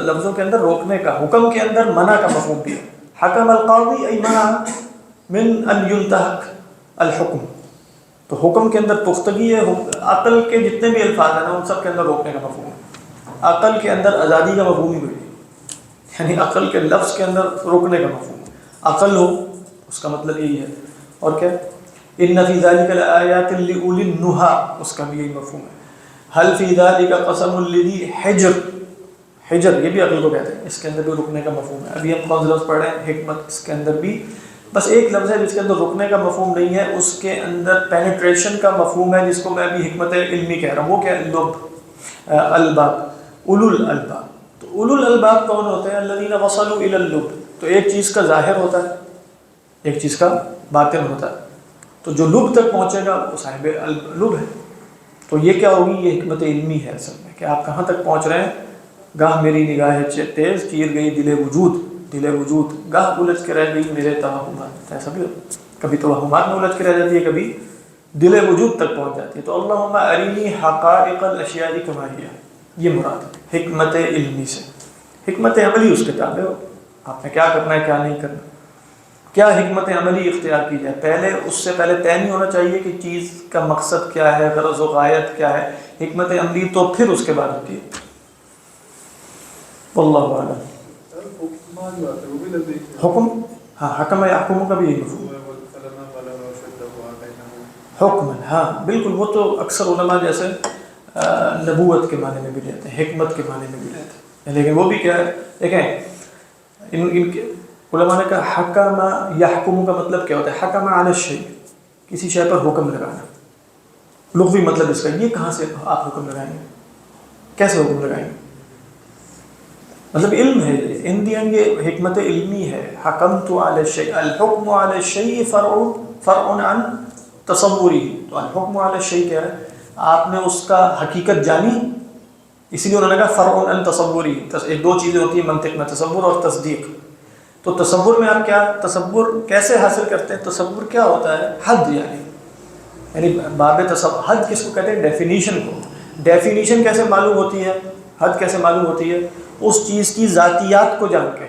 لفظوں کے اندر روکنے کا، حکم کے اندر منع کا مفہوم بھی ہے، حکم القاضی ای منع من ان ينتهك الحکم، تو حکم کے اندر پختگی ہے، عقل کے جتنے بھی الفاظ ہیں نا ان سب کے اندر روکنے کا مفہوم ہے، عقل کے اندر آزادی کا مفہوم ہی ہوئی، یعنی عقل کے لفظ کے اندر روکنے کا مفہوم، عقل ہو اس کا مطلب یہی ہے، اور کیا ان فی ذلک لآیات لأولی النہی، اس کا بھی یہی مفہوم ہے، حل فی ذلک قسم لذی حجر، حجر یہ بھی عقل کو کہتے ہیں، اس کے اندر بھی رکنے کا مفہوم ہے۔ ابھی ہم کون سے لفظ پڑھ رہے ہیں؟ حکمت، اس کے اندر بھی بس ایک لفظ ہے جس کے اندر رکنے کا مفہوم نہیں ہے، اس کے اندر پینیٹریشن کا مفہوم ہے، جس کو میں ابھی حکمت علمی کہہ رہا ہوں، وہ کیا ہے؟ لب، الباب، اولو الالباب، تو اولو الالباب کون ہوتے ہیں؟ الذین وصلوا الی اللب، تو ایک چیز کا ظاہر ہوتا ہے، ایک چیز کا باطن ہوتا ہے، تو جو لب تک پہنچے گا وہ صاحب لب ہے، تو یہ کیا ہوگی؟ یہ حکمت علمی ہے اصل میں، کہ آپ کہاں تک پہنچ رہے ہیں، گاہ میری نگاہ تیز چیر گئی دل وجود، دل وجود گاہ الجھ کے رہ گئی میرے توہمات، ایسا بھی کبھی توہمات میں الجھ کے رہ جاتی ہے، کبھی دل وجود تک پہنچ جاتی ہے، تو اللہم ارینی حقائق الاشیاء کما ہی، یہ مراد ہے حکمت علمی سے۔ حکمت عملی اس کے تابع ہو، آپ نے کیا کرنا ہے کیا نہیں کرنا، کیا حکمت عملی اختیار کی جائے. پہلے اس سے پہلے طے نہیں ہونا چاہیے کہ چیز کا مقصد کیا ہے، غرض و غایت کیا ہے. حکمت عملی تو پھر اس کے بعد ہوتی ہے. واللہ اعلم. حکم، ہاں حکم یحکم کا بھی یہی مفہوم ہے. حکم، ہاں بالکل. وہ تو اکثر علماء جیسے نبوت کے معنی میں بھی لیتے ہیں، حکمت کے معنی میں بھی لیتے ہیں. لیکن وہ بھی کیا ہے، دیکھیں ان کے علماء نے کہا حکم یحکم کا مطلب کیا ہوتا ہے؟ حکم علی الشیء، کسی شے پر حکم لگانا. لغوی مطلب اس کا یہ کہاں سے آپ حکم لگائیں گے، کیسے حکم لگائیں گے؟ مطلب علم ہے. ان دی اینڈ یہ حکمت علمی ہے. حکمت علی الشیء، الحکم علی الشیء فرع عن تصوری. تو الحکم علی الشیء کیا ہے؟ آپ نے اس کا حقیقت جانی، اسی لیے انہوں نے کہا فرع عن تصوری. ایک دو چیزیں ہوتی ہیں منطق میں، تصور اور تصدیق. تو تصور میں آپ کیا تصور کیسے حاصل کرتے ہیں؟ تصور کیا ہوتا ہے؟ حد، یعنی باب تصور. حد کس کو کہتے ہیں؟ ڈیفینیشن کو. ڈیفینیشن کیسے معلوم ہوتی ہے؟ حد کیسے معلوم ہوتی ہے؟ اس چیز کی ذاتیات کو جان کے.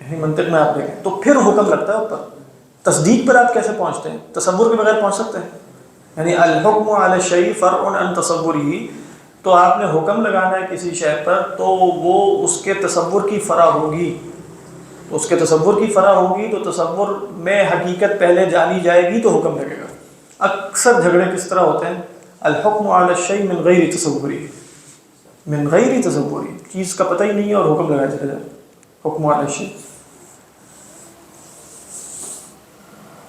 یعنی منطق میں آپ دیکھیں تو پھر حکم لگتا ہے اوپر. تصدیق پر آپ کیسے پہنچتے ہیں؟ تصور کے بغیر پہنچ سکتے ہیں؟ یعنی الحکم علی الشیء فرع عن تصوری. تو آپ نے حکم لگانا ہے کسی شے پر تو وہ اس کے تصور کی فرع ہوگی. اس کے تصور کی فرع ہوگی تو تصور میں حقیقت پہلے جانی جائے گی تو حکم لگے گا. اکثر جھگڑے کس طرح ہوتے ہیں؟ الحکم علی الشیء من غیر تصوری، من غیر تصوری، چیز کا پتہ ہی نہیں ہے اور حکم لگایا چلا جائے. حکم علی الشیء.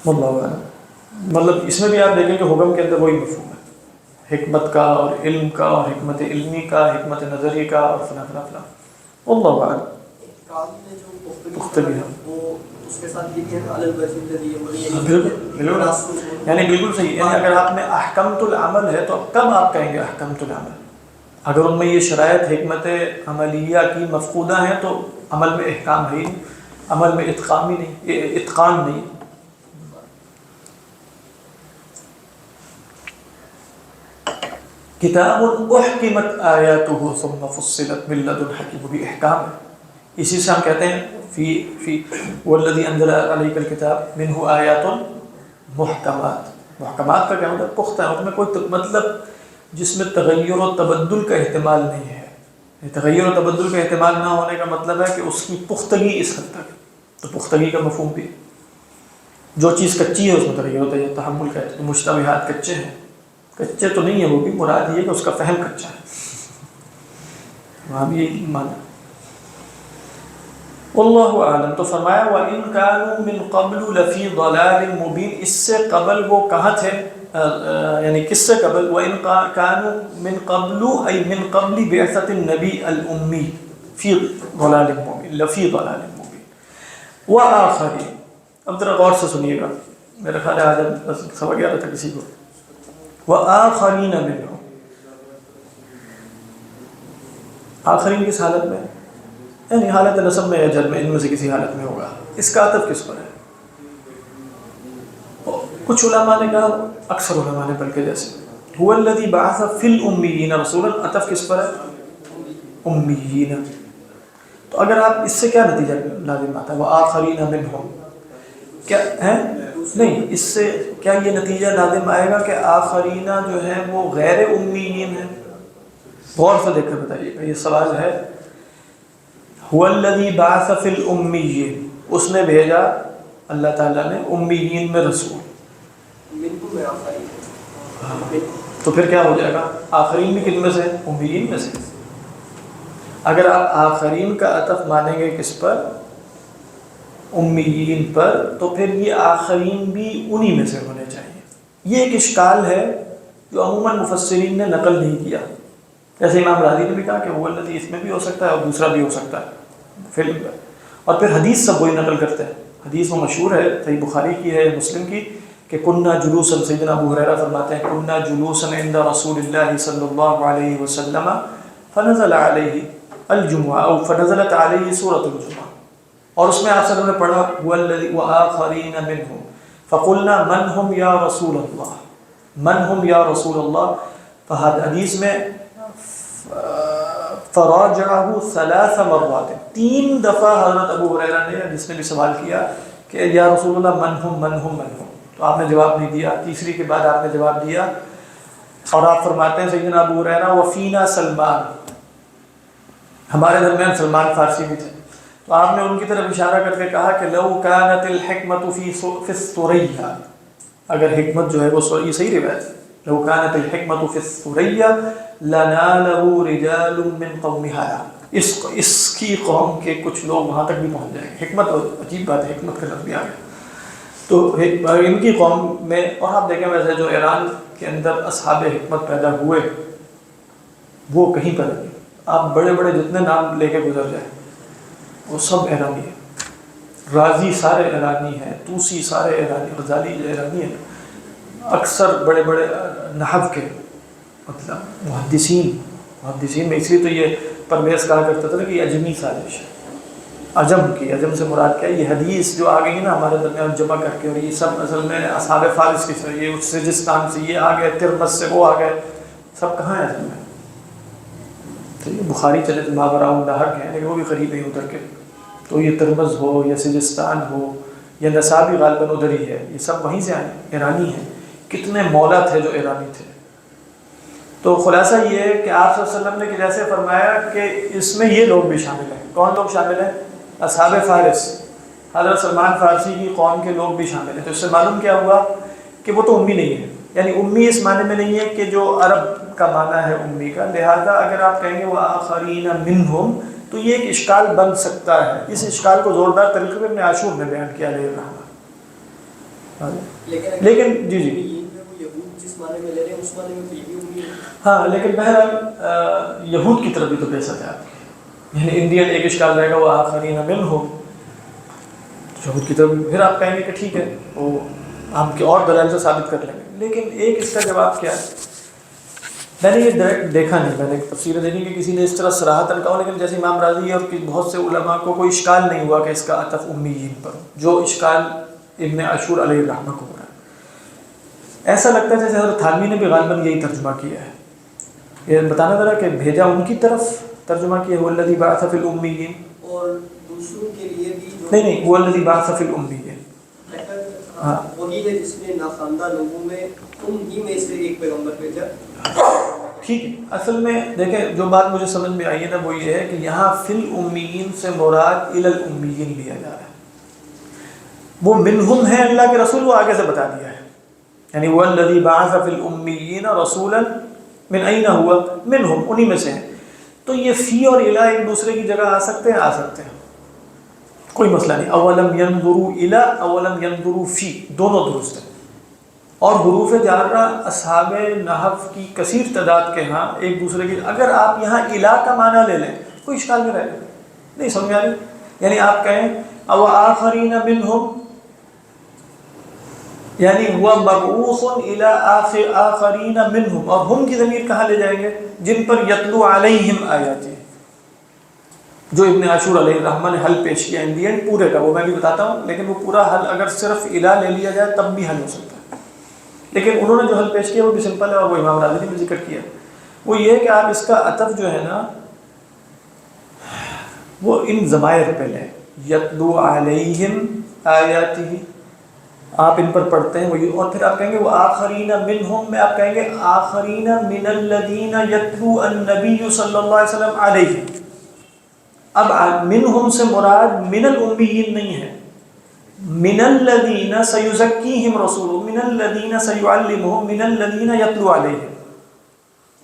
واللہ اعلم. مطلب اس میں بھی آپ دیکھیں کہ حکم کے اندر وہی مفہوم ہے، حکمت کا اور علم کا اور حکمت علمی کا، حکمت نظری کا اور فلاں فلاں فلاں. واللہ اعلم. پختگی ہے وہ اس کے ساتھ یہ بھی ہے علی الوجہ الذی بالکل یعنی بالکل صحیح. یعنی اگر آپ نے احکمت العمل ہے تو کب آپ کہیں گے احکمت العمل؟ اگر ان میں یہ شرائط حکمت عملیہ کی مفقودہ ہیں تو عمل میں احکام ہے ہی نہیں، عمل میں اتقان نہیں. کتاب احکمت آیاتہ ثم فصلت من لدن حکیم، بھی احکام ہے. اسی سے ہم کہتے ہیں فی والذی انزل علیک الکتاب منہ آیات محکمات. محکمات کا کیا مطلب؟ پختہ ہے. اس میں کوئی مطلب جس میں تغیر و تبدل کا احتمال نہیں ہے. تغیر و تبدل کا احتمال نہ ہونے کا مطلب ہے کہ اس کی پختگی اس حد تک. تو پختگی کا مفہوم بھی، جو چیز کچی ہے اس میں تغیر ہوتا ہے. تحمل کہتے ہیں مشتبہات کچے ہیں، کچے تو نہیں ہے وہ بھی، مراد یہ کہ اس کا فہم کچا ہے. وہاں بھی یہی معنی. واللہ اعلم. تو فرمایا وَإِن كَانُوا مِن قَبْلُ لَفِي ضَلَالٍ مُبِينٍ. اس سے قبل وہ کہاں تھے؟ یعنی کس سے قبل؟ وَإِن كَانُوا مِن قَبْلُ أي من قبل بعثة النبي الأمي في ضلال مبين لفي ضلال مبين. وآخرين. اب ذرا غور سے سنیے گا، میرا خیال ہے آج سمجھ گیا تھا کسی کو. وآخرین منهم. آخرین کس حالت میں؟ یعنی حالت نسب میں یا جد میں، ان میں سے کسی حالت میں ہوگا. اس کا عطف کس پر ہے؟ کچھ علماء نے کہا، اکثر علماء نے بلکہ جیسے هو الذی بعث فی الامیین رسولا، عطف کس پر ہے؟ امیین. تو اگر آپ اس سے کیا نتیجہ لازم آتا ہے؟ وآخرین منهم کیا ہے؟ نہیں، اس سے کیا یہ نتیجہ لازم آئے گا کہ آخرینہ جو ہے وہ غیر امیین ہیں؟ غور سے دیکھ کر بتائیے گا. یہ سوال ہے. هو الذی بعث فی الامیین، اس نے بھیجا اللہ تعالیٰ نے امیین میں رسول. تو پھر کیا ہو جائے گا؟ آخرین بھی کن میں سے؟ امیین میں سے. اگر آپ آخرین کا عطف مانیں گے کس پر؟ امیین پر، تو پھر یہ آخرین بھی انہی میں سے ہونے چاہیے. یہ ایک اشکال ہے جو عموماً مفسرین نے نقل نہیں کیا. جیسے امام راضی نے بھی کہا کہ وہ الذی اس میں بھی ہو سکتا ہے اور دوسرا بھی ہو سکتا ہے فلم کا. اور پھر حدیث سب وہی نقل کرتے ہیں. حدیث وہ مشہور ہے، صحیح بخاری کی ہے، مسلم کی، کہ کننا جلوسا، سیدنا ابو ہریرہ فرماتے ہیں کننا جلوسا عند رسول اللہ صلی اللہ علیہ وسلم فنزل علیہ الجمعہ او فنزلت علیہ سورۃ الجمعہ. اور اس میں آپ صلی اللہ علیہ وسلم نے پڑھا والذی وآخرین منهم فقلنا من هم یا رسول اللہ، من هم یا رسول اللہ. حدیث میں فراجعہ 3 مرات، 3 دفعہ حضرت ابو ہریرہ نے، جس نے بھی سوال کیا کہ یا رسول اللہ من ہم، تو آپ نے جواب نہیں دیا. تیسری کے بعد آپ نے جواب دیا اور آپ فرماتے ہیں سیدنا ابو ہریرہ وفینا سلمان، ہمارے درمیان سلمان فارسی بھی تھے. تو آپ نے ان کی طرف اشارہ کر کے کہا کہ لو کانت الحکمت فی الثریہ، اگر حکمت جو ہے وہ یہ صحیح روایت ہے، لو کانت الحکمت فی الثریہ لنالہ رجال من قوم ہادہ، اس کی قوم کے کچھ لوگ وہاں تک بھی پہنچ جائیں گے. حکمت، عجیب بات ہے، حکمت کا لفظ بھی آ گیا. تو ان کی قوم میں، اور آپ دیکھیں ویسے جو ایران کے اندر اصحاب حکمت پیدا ہوئے وہ کہیں پر نہیں. آپ بڑے بڑے جتنے نام لے کے گزر جائیں وہ سب ایرانی ہیں. رازی سارے ایرانی ہیں، توسی سارے ایرانی، غزالی ایرانی ہیں. اکثر بڑے بڑے نحو کے مطلب محدثین میں، اس لیے تو یہ پرویز کہا کرتا تھا کہ یہ اجمی سازش ہے. عجم کی، عجم سے مراد کیا ہے؟ یہ حدیث جو آ گئی ہے نا ہمارے درمیان جمع کر کے، اور یہ سب اصل میں اصحاب فارس کی سے، یہ سجستان سے یہ آ گئے، ترمذ سے وہ آ گئے، سب کہاں ہیں اصل میں؟ تو یہ بخاری چلے تو ماوراء النہر کے ہیں لیکن وہ بھی قریب نہیں ادھر کے. تو یہ ترمذ ہو یا سجستان ہو یا نسابی غالباً ادھر ہی ہے، یہ سب وہیں سے آئے، ایرانی ہیں. کتنے مولا تھے جو ایرانی تھے. تو خلاصہ یہ ہے کہ آپ صلی اللہ علیہ وسلم نے جیسے فرمایا کہ اس میں یہ لوگ بھی شامل ہیں. کون لوگ شامل ہیں؟ اصحاب فارس، حضرت سلمان فارسی کی قوم کے لوگ بھی شامل ہیں. تو اس سے معلوم کیا ہوا کہ وہ تو امی نہیں ہے، یعنی امی اس معنی میں نہیں ہے کہ جو عرب کا معنی ہے امی کا. لہذا اگر آپ کہیں گے وآخرین منہم تو یہ ایک اشکال بن سکتا ہے. اس اشکال کو زوردار طریقے میں ابن عاشور نے بیان کیا علیہ الرحمہ. لیکن جی ہاں، لیکن بہرحال یہود کی طرف بھی تو بیست ہے آپ کی، یعنی انڈین ایک اشکال رہے گا وہ آخرین منہم، یہود کی طرف پھر آپ کہیں گے کہ ٹھیک ہے وہ ہم کے اور دلائل سے ثابت کر لیں گے. لیکن ایک اس کا جواب کیا ہے؟ میں نے یہ دیکھا نہیں، میں نے تفسیریں دیکھی کہ کسی نے اس طرح صراحتاً کہا، لیکن جیسے امام راضی اور بہت سے علماء کو کوئی اشکال نہیں ہوا کہ اس کا عطف امیین پر، جو اشکال ابن عاشور علیہ الرحمہ کو ہو رہا ہے. ایسا لگتا ہے جیسے حضرت تھانوی نے بھی غالباً یہی ترجمہ کیا ہے. یہ بتانا ذرا کہ بھیجا ان کی طرف ترجمہ کیا ہے والذی بعث فی الامیین، اور دوسروں کے لیے بھی نہیں والذی بعث فی الامیین، ہاں وہی ہے جس نے ناخواندہ لوگوں میں تم ہی میں سے ایک پیغمبر بھیجا. ٹھیک ہے. اصل میں دیکھیں جو بات مجھے سمجھ میں آئی ہے نا وہ یہ ہے کہ یہاں فی الامیین سے مراد الی الامیین لیا جا رہا ہے. وہ منہم ہے اللہ کے رسول، وہ آگے سے بتا دیا ہے، یعنی والذی بعث فی الامیین رسولا من این ہوا منہم، انہی میں سے ہیں. تو یہ فی اور الی ایک دوسرے کی جگہ آ سکتے ہیں، آ سکتے ہیں، کوئی مسئلہ نہیں. اولم ینظروا الی، اولم ینظروا فی، دونوں درست ہیں. اور حروف جارہ اصحاب نحو کی کثیر تعداد کے ہاں ایک دوسرے کی، اگر آپ یہاں الی کا معنی لے لیں کوئی اشکال نہیں رہے گا. نہیں سمجھ آ رہی؟ یعنی آپ کہیں او آخرین منہم، یعنی ہوا مبعوث الی آخرین منہم، اور ہم کی ضمیر کہاں لے جائیں گے؟ جن پر یتلو علیہم آیاتی، جو ابن عاشور علیہ الرحمہ نے حل پیش کیا ان دی اینڈ پورے کا، وہ میں بھی بتاتا ہوں. لیکن وہ پورا حل اگر صرف الی لے لیا جائے تب بھی حل ہو سکتا ہے. لیکن انہوں نے جو حل پیش کیا وہ بھی سمپل ہے، اور وہ امام راضی نے بھی ذکر کیا. وہ یہ کہ آپ اس کا عطف جو ہے نا وہ ان ضمائر پہ لیں، یتلو علیہم آیاتہ، آپ ان پر پڑھتے ہیں وہی. اور پھر آپ کہیں گے وہ آخرین منہم میں آپ کہیں گے آخرین من الذین یتلو النبی صلی اللہ علیہ وسلم علیہ. اب منہم سے مراد من الامیین نہیں ہے، من الذین سیزکیہم رسول، من الذین سیعلمہم، من الذین یتلو علیہم.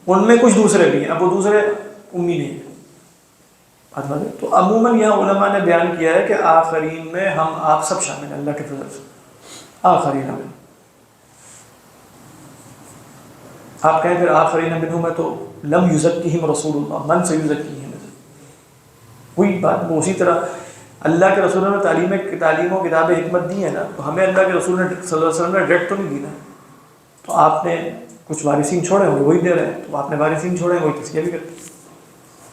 ان میں کچھ دوسرے بھی ہیں، اب وہ دوسرے امی نہیں ہیں. تو عموماً یہاں علماء نے بیان کیا ہے کہ آخرین میں ہم آپ سب شامل ہیں اللہ کے فضل سے. آخرین میں آپ کہیں پھر آخرین منہم ہے تو لم یزکیہم رسول اللہ، من سیزکیہم، وہی بات. وہ اسی طرح اللہ کے رسول نے تعلیم و کتاب حکمت دی ہے نا، تو ہمیں اللہ کے رسول نے صلی اللہ علیہ وسلم نے ڈائریکٹ تو نہیں دی نا. تو آپ نے کچھ وارثین چھوڑے ہوئے وہی دے رہے ہیں، تو آپ نے وارثین چھوڑے وہی تذکیہ بھی کرتے ہیں.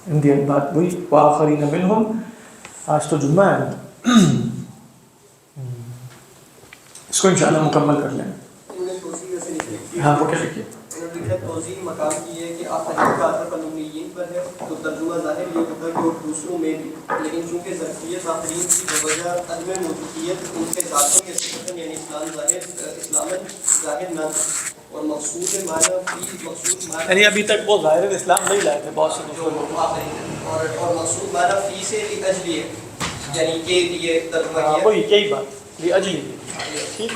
ان دی بات وہی وآخرین منہم. آج تو جمعہ ہے، اس کو انشاءاللہ مکمل کر لیں. ہاں وہ کیا لکھیے ذکر توضیح مقام کی ہے کہ احادیث کا اثر قانونیین پر ہے تو ترجمہ ظاہر یہ ہوگا کہ اور دوسروں میں بھی، لیکن چونکہ ظرفیت آخرین کی بوجہ عدم موجودیت ان کے ذاتوں کے صفتاً یعنی اسلاماً ظاہر نہ تھا، اور مقصود معنی معنی یعنی ابھی تک وہ ظاہر اسلام نہیں لائے تھے بہت سے جو اور مقصود معنی فی سے اجلی ہے، یعنی کے لیے ترجمہ کیا وہی یہی بات یہ عجیب ٹھیک